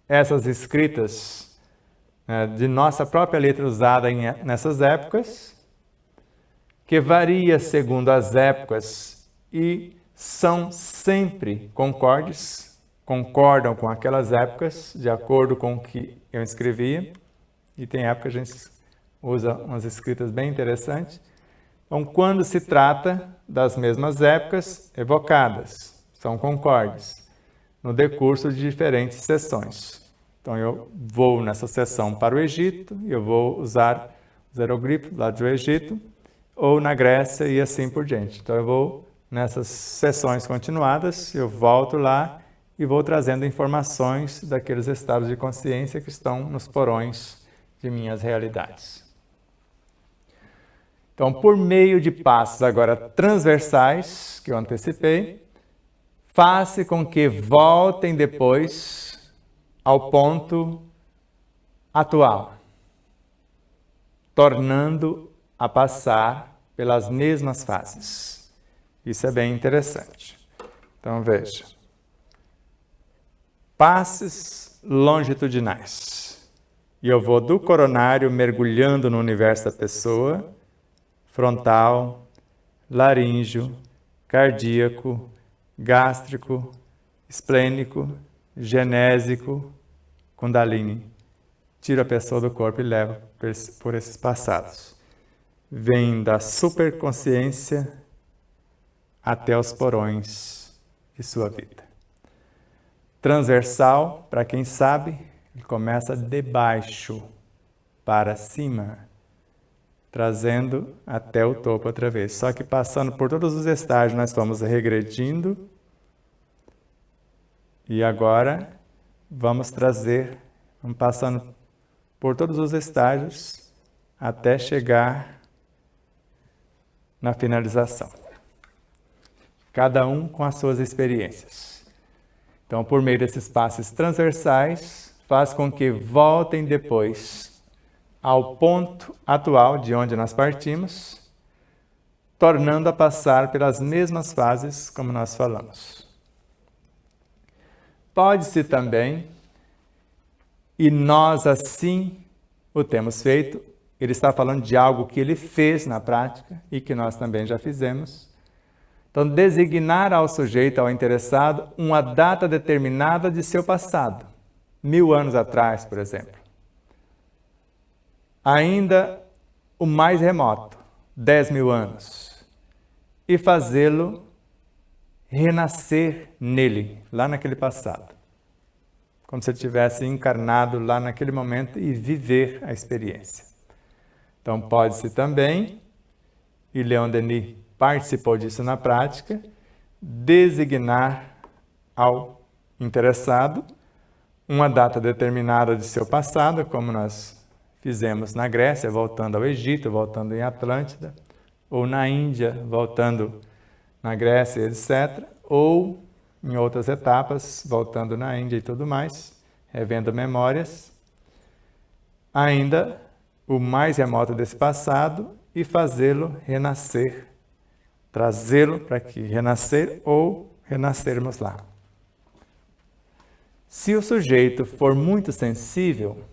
essas escritas de nossa própria letra usada nessas épocas, que varia segundo as épocas e são sempre concordam com aquelas épocas, de acordo com o que eu escrevia. E tem época que a gente usa umas escritas bem interessantes. Então, quando se trata das mesmas épocas evocadas, são concordes, no decurso de diferentes sessões. Então, eu vou nessa sessão para o Egito, e eu vou usar os hieroglifos lá do Egito, ou na Grécia e assim por diante. Então, eu vou nessas sessões continuadas, eu volto lá e vou trazendo informações daqueles estados de consciência que estão nos porões de minhas realidades. Então, por meio de passos agora transversais, que eu antecipei, faça com que voltem depois ao ponto atual, tornando a passar pelas mesmas fases. Isso é bem interessante. Então, veja. Passes longitudinais. E eu vou do coronário mergulhando no universo da pessoa, frontal, laríngeo, cardíaco, gástrico, esplênico, genésico, kundalini. Tiro a pessoa do corpo e levo por esses passados. Vem da superconsciência até os porões de sua vida. Transversal, para quem sabe, ele começa de baixo para cima, trazendo até o topo outra vez. Só que passando por todos os estágios, nós vamos regredindo. E agora vamos passando por todos os estágios até chegar na finalização. Cada um com as suas experiências. Então, por meio desses passos transversais, faz com que voltem depois ao ponto atual de onde nós partimos, tornando a passar pelas mesmas fases como nós falamos. Pode-se também, e nós assim o temos feito, ele está falando de algo que ele fez na prática e que nós também já fizemos. Então, designar ao sujeito, ao interessado, uma data determinada de seu passado, 1000 anos atrás, por exemplo. Ainda o mais remoto, 10.000 anos, e fazê-lo renascer nele, lá naquele passado, como se ele tivesse encarnado lá naquele momento e viver a experiência. Então, pode-se também, e Leon Denis participou disso na prática, designar ao interessado uma data determinada de seu passado, como nós fizemos na Grécia, voltando ao Egito, voltando em Atlântida, ou na Índia, voltando na Grécia, etc., ou em outras etapas, voltando na Índia e tudo mais, revendo memórias, ainda o mais remoto desse passado, e fazê-lo renascer, trazê-lo para que renascer ou renascermos lá. Se o sujeito for muito sensível,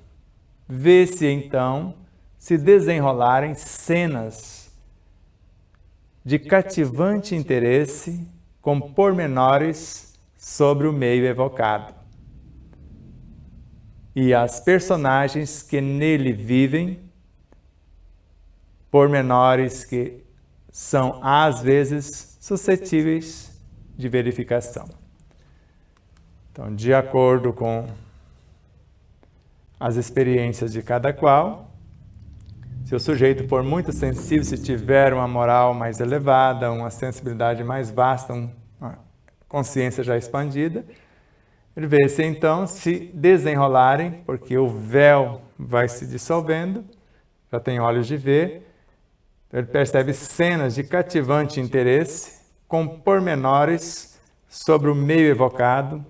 vê-se então se desenrolarem cenas de cativante interesse com pormenores sobre o meio evocado. E as personagens que nele vivem, pormenores que são às vezes suscetíveis de verificação. Então, de acordo com as experiências de cada qual, se o sujeito for muito sensível, se tiver uma moral mais elevada, uma sensibilidade mais vasta, uma consciência já expandida, ele vê se então se desenrolarem, porque o véu vai se dissolvendo, já tem olhos de ver, então ele percebe cenas de cativante interesse, com pormenores sobre o meio evocado,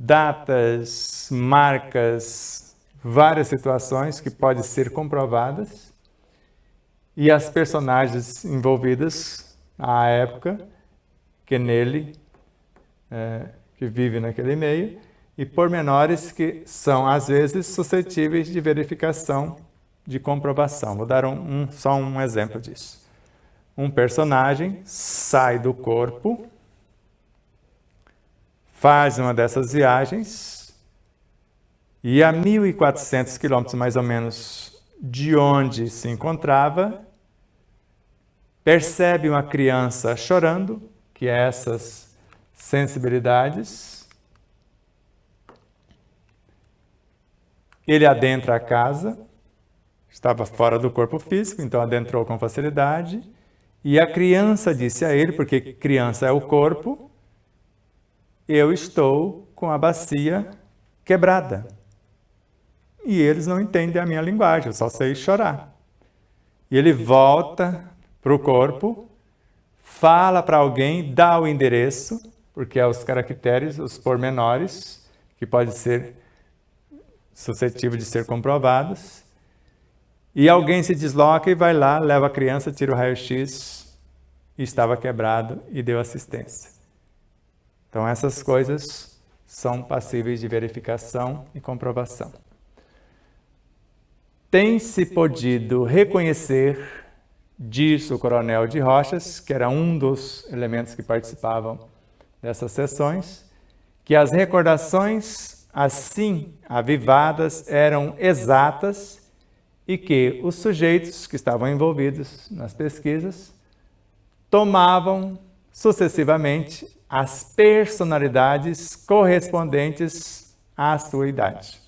datas, marcas, várias situações que podem ser comprovadas, e as personagens envolvidas à época, que nele, que vive naquele meio, e pormenores que são, às vezes, suscetíveis de verificação, de comprovação. Vou dar só um exemplo disso. Um personagem sai do corpo, faz uma dessas viagens, e a 1.400 quilômetros, mais ou menos, de onde se encontrava, percebe uma criança chorando, que é essas sensibilidades. Ele adentra a casa, estava fora do corpo físico, então adentrou com facilidade, e a criança disse a ele, porque criança é o corpo, eu estou com a bacia quebrada. E eles não entendem a minha linguagem, eu só sei chorar. E ele volta para o corpo, fala para alguém, dá o endereço, porque é os caracteres, os pormenores, que podem ser suscetíveis de ser comprovados. E alguém se desloca e vai lá, leva a criança, tira o raio-x, e estava quebrado e deu assistência. Então essas coisas são passíveis de verificação e comprovação. Tem-se podido reconhecer, diz o Coronel de Rochas, que era um dos elementos que participavam dessas sessões, que as recordações assim avivadas eram exatas e que os sujeitos que estavam envolvidos nas pesquisas tomavam sucessivamente as personalidades correspondentes à sua idade.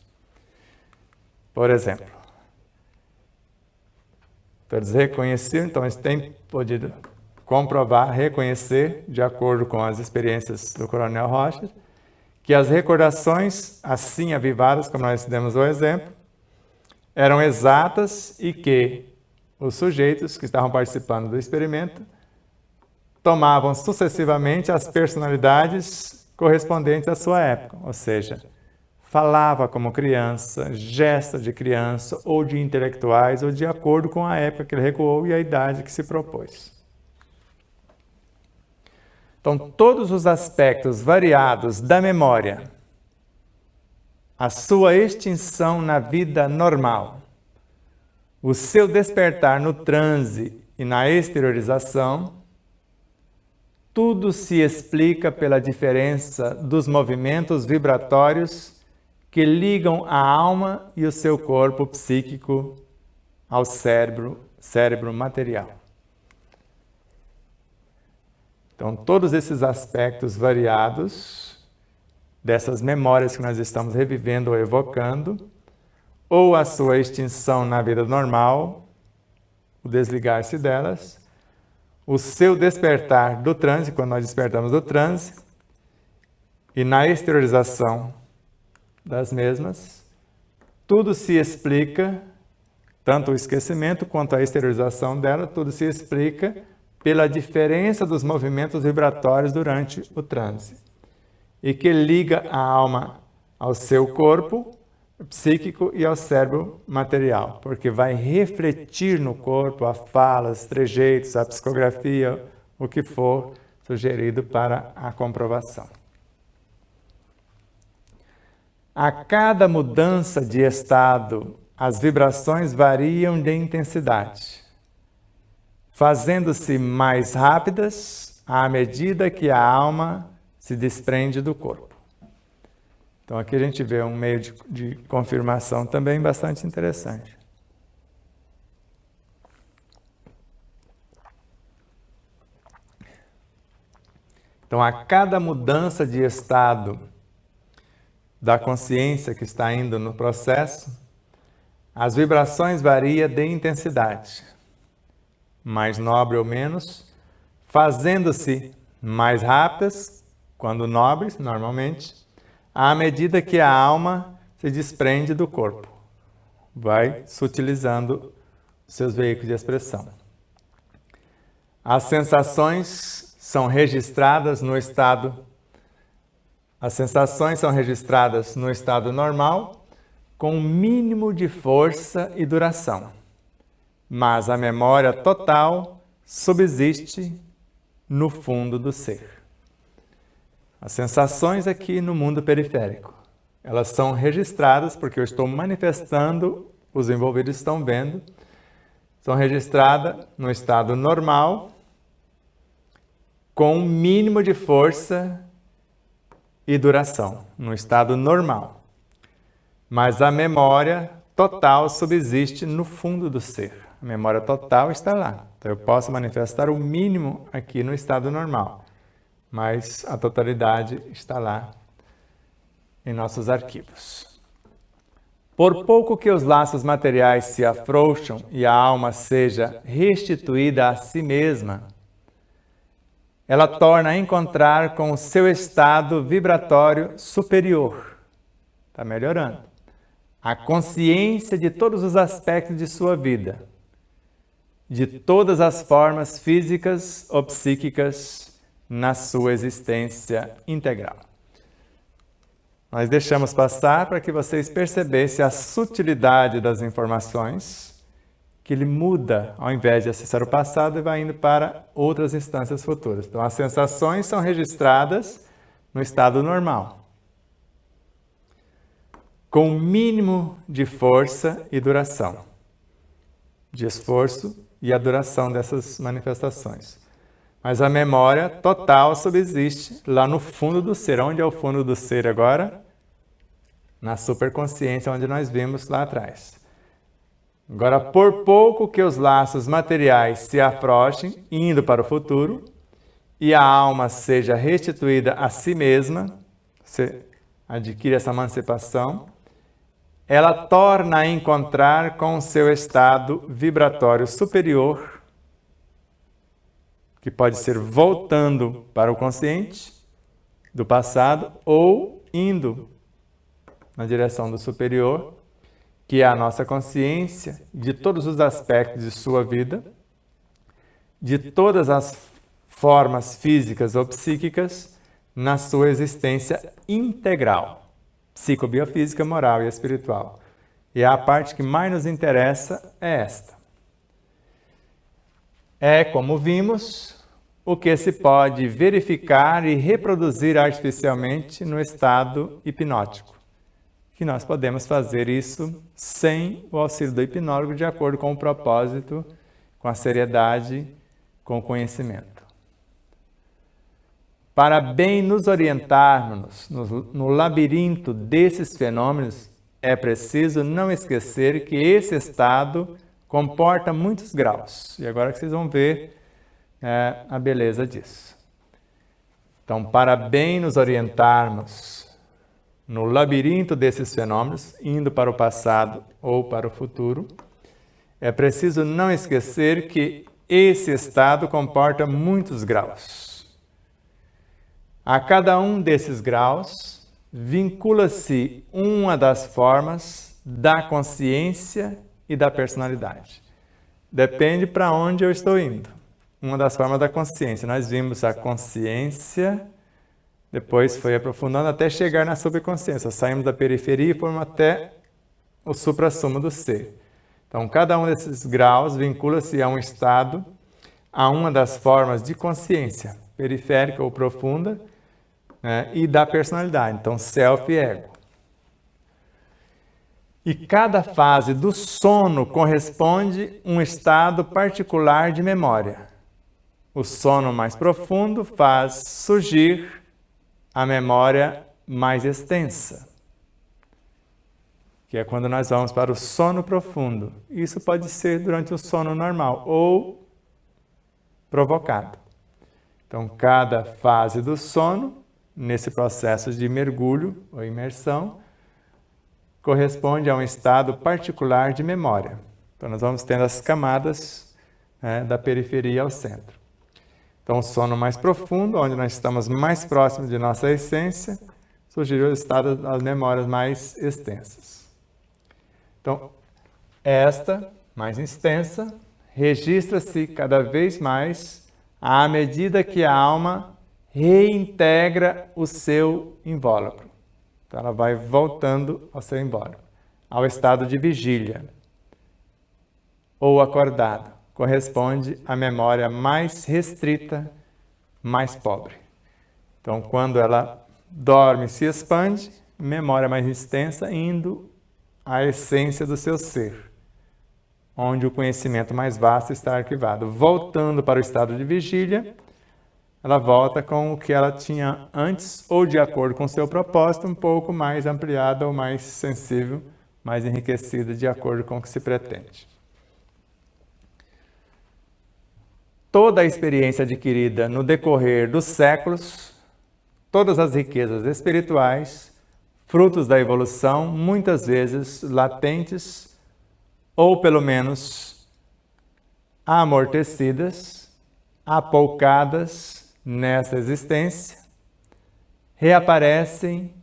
Por exemplo, eles reconheciam, então eles têm podido comprovar, reconhecer, de acordo com as experiências do Coronel Rocha, que as recordações assim avivadas, como nós demos o exemplo, eram exatas e que os sujeitos que estavam participando do experimento tomavam sucessivamente as personalidades correspondentes à sua época, ou seja, falava como criança, gesta de criança ou de intelectuais, ou de acordo com a época que ele recuou e a idade que se propôs. Então, todos os aspectos variados da memória, a sua extinção na vida normal, o seu despertar no transe e na exteriorização, tudo se explica pela diferença dos movimentos vibratórios que ligam a alma e o seu corpo psíquico ao cérebro material. Então, todos esses aspectos variados dessas memórias que nós estamos revivendo ou evocando, ou a sua extinção na vida normal, o desligar-se delas, o seu despertar do transe, quando nós despertamos do transe, e na exteriorização das mesmas, tudo se explica, tanto o esquecimento quanto a exteriorização dela, tudo se explica pela diferença dos movimentos vibratórios durante o transe, e que liga a alma ao seu corpo psíquico e ao cérebro material, porque vai refletir no corpo a falas, trejeitos, a psicografia, o que for sugerido para a comprovação. A cada mudança de estado, as vibrações variam de intensidade, fazendo-se mais rápidas à medida que a alma se desprende do corpo. Então aqui a gente vê um meio de confirmação também bastante interessante. Então a cada mudança de estado da consciência que está indo no processo, as vibrações variam de intensidade, mais nobre ou menos, fazendo-se mais rápidas, quando nobres, normalmente, à medida que a alma se desprende do corpo, vai sutilizando seus veículos de expressão. As sensações são registradas no estado normal, com um mínimo de força e duração, mas a memória total subsiste no fundo do ser. As sensações aqui no mundo periférico, elas são registradas porque eu estou manifestando, os envolvidos estão vendo, são registradas no estado normal, com um mínimo de força e duração, no estado normal. Mas a memória total subsiste no fundo do ser. A memória total está lá. Então eu posso manifestar o mínimo aqui no estado normal, mas a totalidade está lá em nossos arquivos. Por pouco que os laços materiais se afrouxam e a alma seja restituída a si mesma, ela torna a encontrar com o seu estado vibratório superior. Está melhorando. A consciência de todos os aspectos de sua vida, de todas as formas físicas ou psíquicas na sua existência integral. Nós deixamos passar para que vocês percebessem a sutilidade das informações, que ele muda, ao invés de acessar o passado, e vai indo para outras instâncias futuras. Então, as sensações são registradas no estado normal, com o mínimo de força e duração, de esforço e a duração dessas manifestações. Mas a memória total subsiste lá no fundo do ser. Onde é o fundo do ser agora? Na superconsciência, onde nós vimos lá atrás. Agora, por pouco que os laços materiais se afrouxem, indo para o futuro, e a alma seja restituída a si mesma, você adquire essa emancipação, ela torna a encontrar com o seu estado vibratório superior, que pode ser voltando para o consciente do passado ou indo na direção do superior, que é a nossa consciência de todos os aspectos de sua vida, de todas as formas físicas ou psíquicas na sua existência integral, psicobiofísica, moral e espiritual. E a parte que mais nos interessa é esta. É, como vimos, o que se pode verificar e reproduzir artificialmente no estado hipnótico. Que nós podemos fazer isso sem o auxílio do hipnólogo, de acordo com o propósito, com a seriedade, com o conhecimento. Para bem nos orientarmos no labirinto desses fenômenos, é preciso não esquecer que esse estado comporta muitos graus. E agora que vocês vão ver a beleza disso. Então, para bem nos orientarmos no labirinto desses fenômenos, indo para o passado ou para o futuro, é preciso não esquecer que esse estado comporta muitos graus. A cada um desses graus, vincula-se uma das formas da consciência e da personalidade. Depende para onde eu estou indo. Uma das formas da consciência. Nós vimos a consciência, depois foi aprofundando até chegar na subconsciência. Saímos da periferia e fomos até o suprassumo do ser. Então, cada um desses graus vincula-se a um estado, a uma das formas de consciência, periférica ou profunda, e da personalidade. Então, self e ego. E cada fase do sono corresponde a um estado particular de memória. O sono mais profundo faz surgir a memória mais extensa, que é quando nós vamos para o sono profundo. Isso pode ser durante o sono normal ou provocado. Então, cada fase do sono nesse processo de mergulho ou imersão, corresponde a um estado particular de memória. Então, nós vamos tendo as camadas, né, da periferia ao centro. Então, o sono mais profundo, onde nós estamos mais próximos de nossa essência, surgiu o estado das memórias mais extensas. Então, esta, mais extensa, registra-se cada vez mais à medida que a alma reintegra o seu invólucro. Então, ela vai voltando ao seu invólucro, ao estado de vigília ou acordado. Corresponde à memória mais restrita, mais pobre. Então, quando ela dorme e se expande, memória mais extensa, indo à essência do seu ser, onde o conhecimento mais vasto está arquivado. Voltando para o estado de vigília, ela volta com o que ela tinha antes, ou de acordo com o seu propósito, um pouco mais ampliada ou mais sensível, mais enriquecida, de acordo com o que se pretende. Toda a experiência adquirida no decorrer dos séculos, todas as riquezas espirituais, frutos da evolução, muitas vezes latentes, ou pelo menos amortecidas, apoucadas nessa existência, reaparecem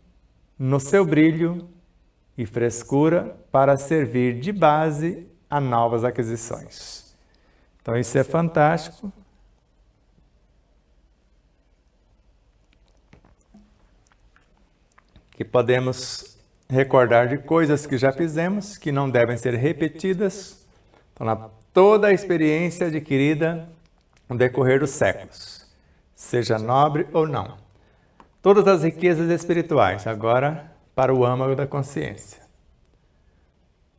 no seu brilho e frescura para servir de base a novas aquisições. Então, isso é fantástico. Que podemos recordar de coisas que já fizemos, que não devem ser repetidas. Então, toda a experiência adquirida no decorrer dos séculos, seja nobre ou não. Todas as riquezas espirituais, agora para o âmago da consciência.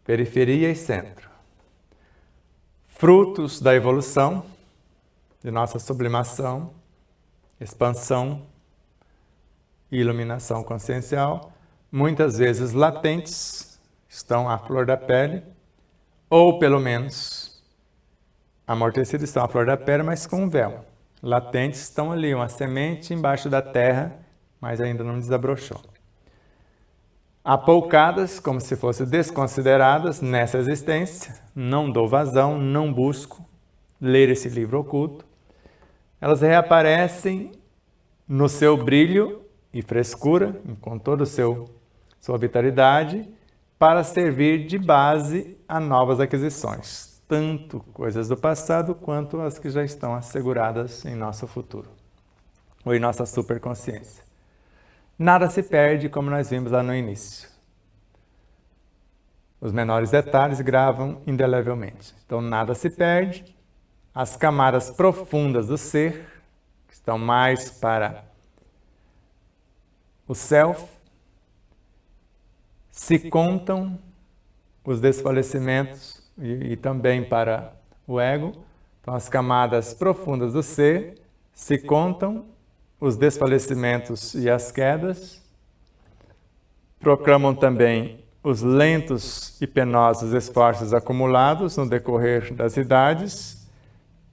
Periferia e centro. Frutos da evolução, de nossa sublimação, expansão e iluminação consciencial, muitas vezes latentes, estão à flor da pele, ou pelo menos amortecidos, estão à flor da pele, mas com um véu. Latentes estão ali, uma semente embaixo da terra, mas ainda não desabrochou. Apoucadas, como se fossem desconsideradas nessa existência, não dou vazão, não busco ler esse livro oculto. Elas reaparecem no seu brilho e frescura, com toda sua vitalidade, para servir de base a novas aquisições, tanto coisas do passado quanto as que já estão asseguradas em nosso futuro, ou em nossa superconsciência. Nada se perde, como nós vimos lá no início. Os menores detalhes gravam indelevelmente. Então, nada se perde. As camadas profundas do ser, que estão mais para o self, se contam os desfalecimentos e também para o ego. Então, as camadas profundas do ser se contam os desfalecimentos e as quedas, proclamam também os lentos e penosos esforços acumulados no decorrer das idades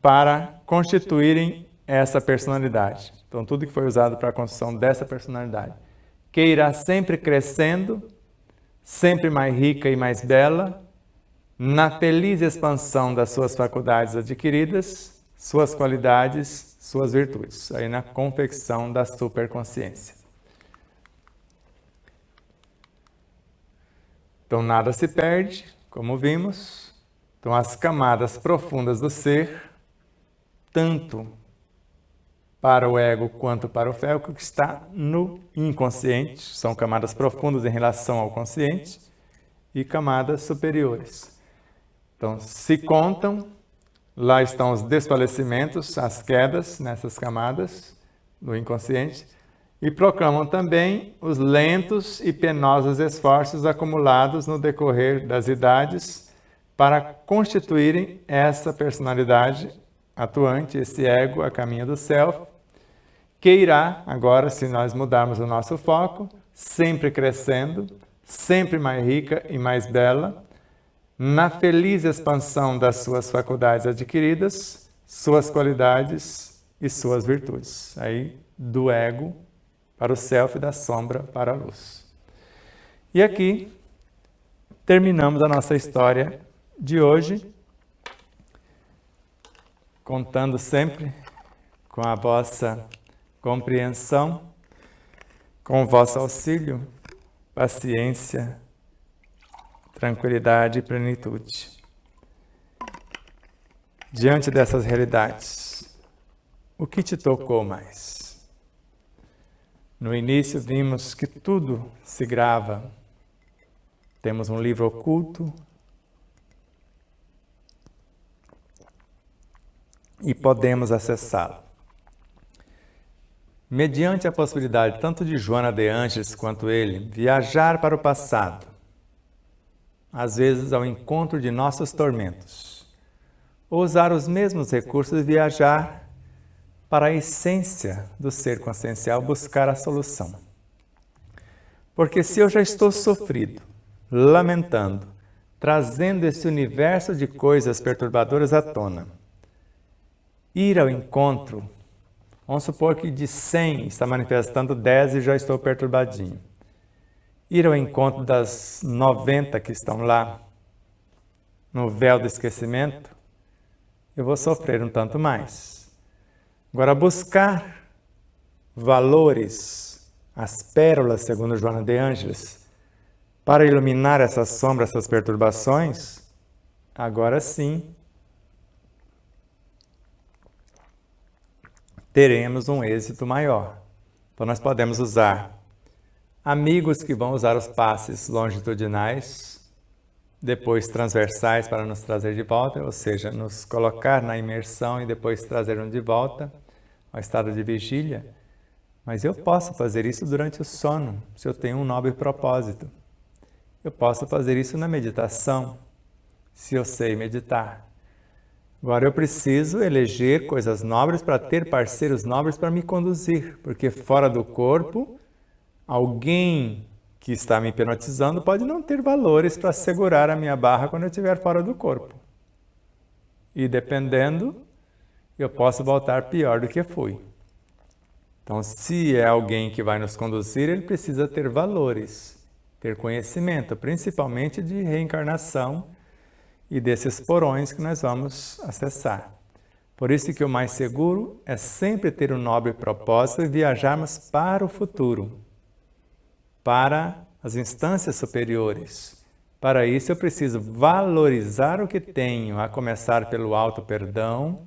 para constituírem essa personalidade. Então, tudo que foi usado para a construção dessa personalidade, que irá sempre crescendo, sempre mais rica e mais bela, na feliz expansão das suas faculdades adquiridas, suas qualidades, suas virtudes, aí na confecção da superconsciência. Então, nada se perde, como vimos. Então, as camadas profundas do ser, tanto para o ego quanto para o felco, que está no inconsciente, são camadas profundas em relação ao consciente, e camadas superiores. Então, se contam. Lá estão os desfalecimentos, as quedas nessas camadas do inconsciente, e proclamam também os lentos e penosos esforços acumulados no decorrer das idades para constituírem essa personalidade atuante, esse ego a caminho do self, que irá, agora, se nós mudarmos o nosso foco, sempre crescendo, sempre mais rica e mais bela, na feliz expansão das suas faculdades adquiridas, suas qualidades e suas virtudes. Aí, do ego para o self, da sombra para a luz. E aqui terminamos a nossa história de hoje, contando sempre com a vossa compreensão, com o vosso auxílio, paciência, tranquilidade e plenitude. Diante dessas realidades, o que te tocou mais? No início vimos que tudo se grava. Temos um livro oculto e podemos acessá-lo. Mediante a possibilidade tanto de Joana de Ângeles quanto ele viajar para o passado, às vezes ao encontro de nossos tormentos, ou usar os mesmos recursos e viajar para a essência do ser consciencial, buscar a solução. Porque se eu já estou sofrido, lamentando, trazendo esse universo de coisas perturbadoras à tona, ir ao encontro, vamos supor que de 100 está manifestando 10 e já estou perturbadinho. Ir ao encontro das 90 que estão lá, no véu do esquecimento, eu vou sofrer um tanto mais. Agora, buscar valores, as pérolas, segundo Joana de Ângeles, para iluminar essas sombras, essas perturbações, agora sim, teremos um êxito maior. Então, nós podemos usar amigos que vão usar os passes longitudinais, depois transversais para nos trazer de volta, ou seja, nos colocar na imersão e depois trazer de volta ao estado de vigília. Mas eu posso fazer isso durante o sono, se eu tenho um nobre propósito. Eu posso fazer isso na meditação, se eu sei meditar. Agora eu preciso eleger coisas nobres para ter parceiros nobres para me conduzir, porque fora do corpo, alguém que está me hipnotizando pode não ter valores para segurar a minha barra quando eu estiver fora do corpo. E dependendo, eu posso voltar pior do que fui. Então, se é alguém que vai nos conduzir, ele precisa ter valores, ter conhecimento, principalmente de reencarnação e desses porões que nós vamos acessar. Por isso que o mais seguro é sempre ter um nobre propósito e viajarmos para o futuro, para as instâncias superiores. Para isso eu preciso valorizar o que tenho, a começar pelo auto-perdão,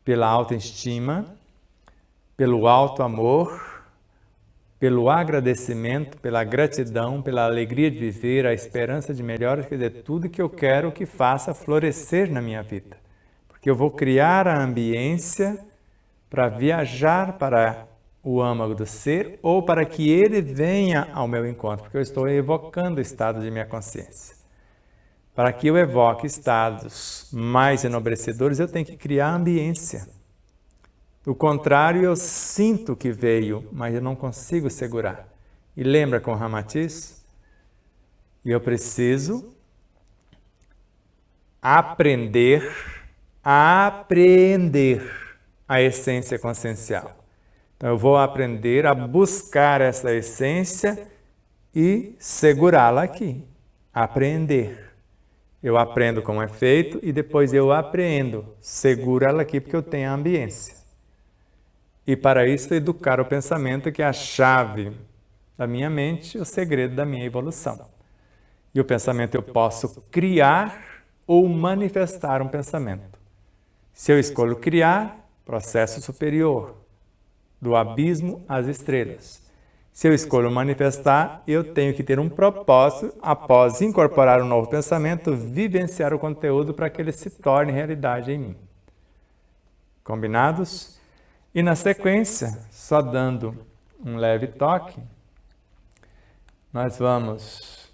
pela autoestima, pelo auto-amor, pelo agradecimento, pela gratidão, pela alegria de viver, a esperança de melhoras, quer dizer, tudo que eu quero que faça florescer na minha vida. Porque eu vou criar a ambiência para viajar para o âmago do ser ou para que ele venha ao meu encontro, porque eu estou evocando o estado de minha consciência. Para que eu evoque estados mais enobrecedores, eu tenho que criar a ambiência. Do contrário, eu sinto que veio, mas eu não consigo segurar. E lembra com Ramatiz? E eu preciso aprender a apreender a essência consciencial. Então, eu vou aprender a buscar essa essência e segurá-la aqui. Aprender. Eu aprendo como é feito e depois eu apreendo. Seguro ela aqui porque eu tenho a ambiência. E para isso, educar o pensamento, que é a chave da minha mente, o segredo da minha evolução. E o pensamento eu posso criar ou manifestar um pensamento. Se eu escolho criar, processo superior, do abismo às estrelas. Se eu escolho manifestar, eu tenho que ter um propósito, após incorporar um novo pensamento, vivenciar o conteúdo para que ele se torne realidade em mim. Combinados? E na sequência, só dando um leve toque, nós vamos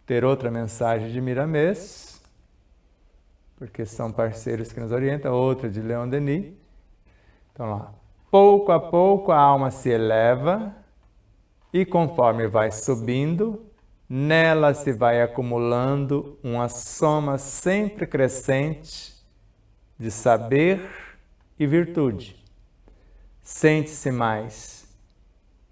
ter outra mensagem de Miramês, porque são parceiros que nos orientam, outra de Leon Denis. Então lá, pouco a pouco a alma se eleva e conforme vai subindo, nela se vai acumulando uma soma sempre crescente de saber e virtude. Sente-se mais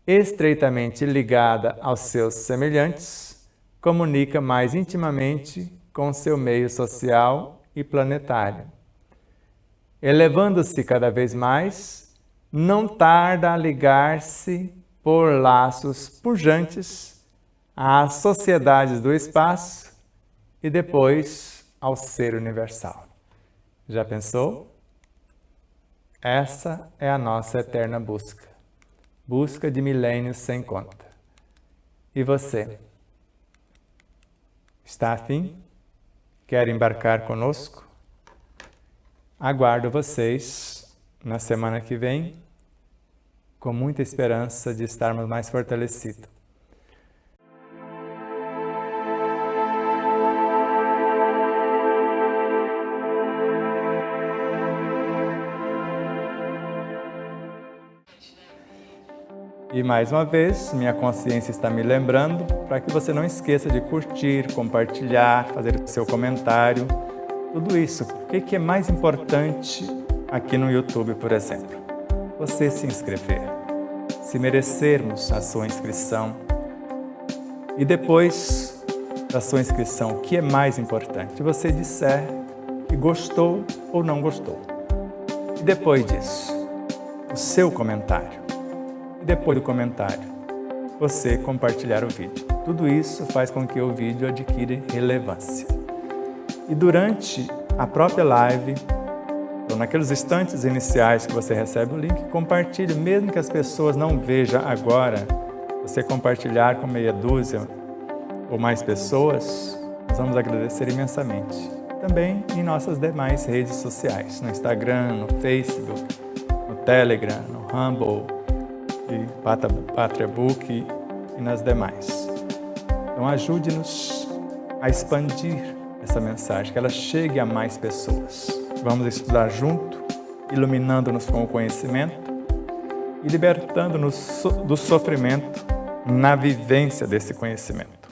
estreitamente ligada aos seus semelhantes, comunica mais intimamente com seu meio social e planetário. Elevando-se cada vez mais, não tarda a ligar-se por laços pujantes às sociedades do espaço e depois ao ser universal. Já pensou? Essa é a nossa eterna busca. Busca de milênios sem conta. E você? Está afim? Quer embarcar conosco? Aguardo vocês na semana que vem, com muita esperança de estarmos mais fortalecidos. E mais uma vez, minha consciência está me lembrando para que você não esqueça de curtir, compartilhar, fazer o seu comentário, tudo isso. O que é mais importante aqui no YouTube, por exemplo? Você se inscrever, se merecermos a sua inscrição. E depois da sua inscrição, o que é mais importante? Você disser que gostou ou não gostou. E depois disso, o seu comentário. E depois do comentário, você compartilhar o vídeo. Tudo isso faz com que o vídeo adquira relevância. E durante a própria live, ou naqueles instantes iniciais que você recebe o link, compartilhe, mesmo que as pessoas não vejam agora, você compartilhar com meia dúzia ou mais pessoas, nós vamos agradecer imensamente. Também em nossas demais redes sociais, no Instagram, no Facebook, no Telegram, no Rumble, e PatriaBook e nas demais. Então ajude-nos a expandir essa mensagem, que ela chegue a mais pessoas. Vamos estudar junto, iluminando-nos com o conhecimento e libertando-nos do sofrimento na vivência desse conhecimento.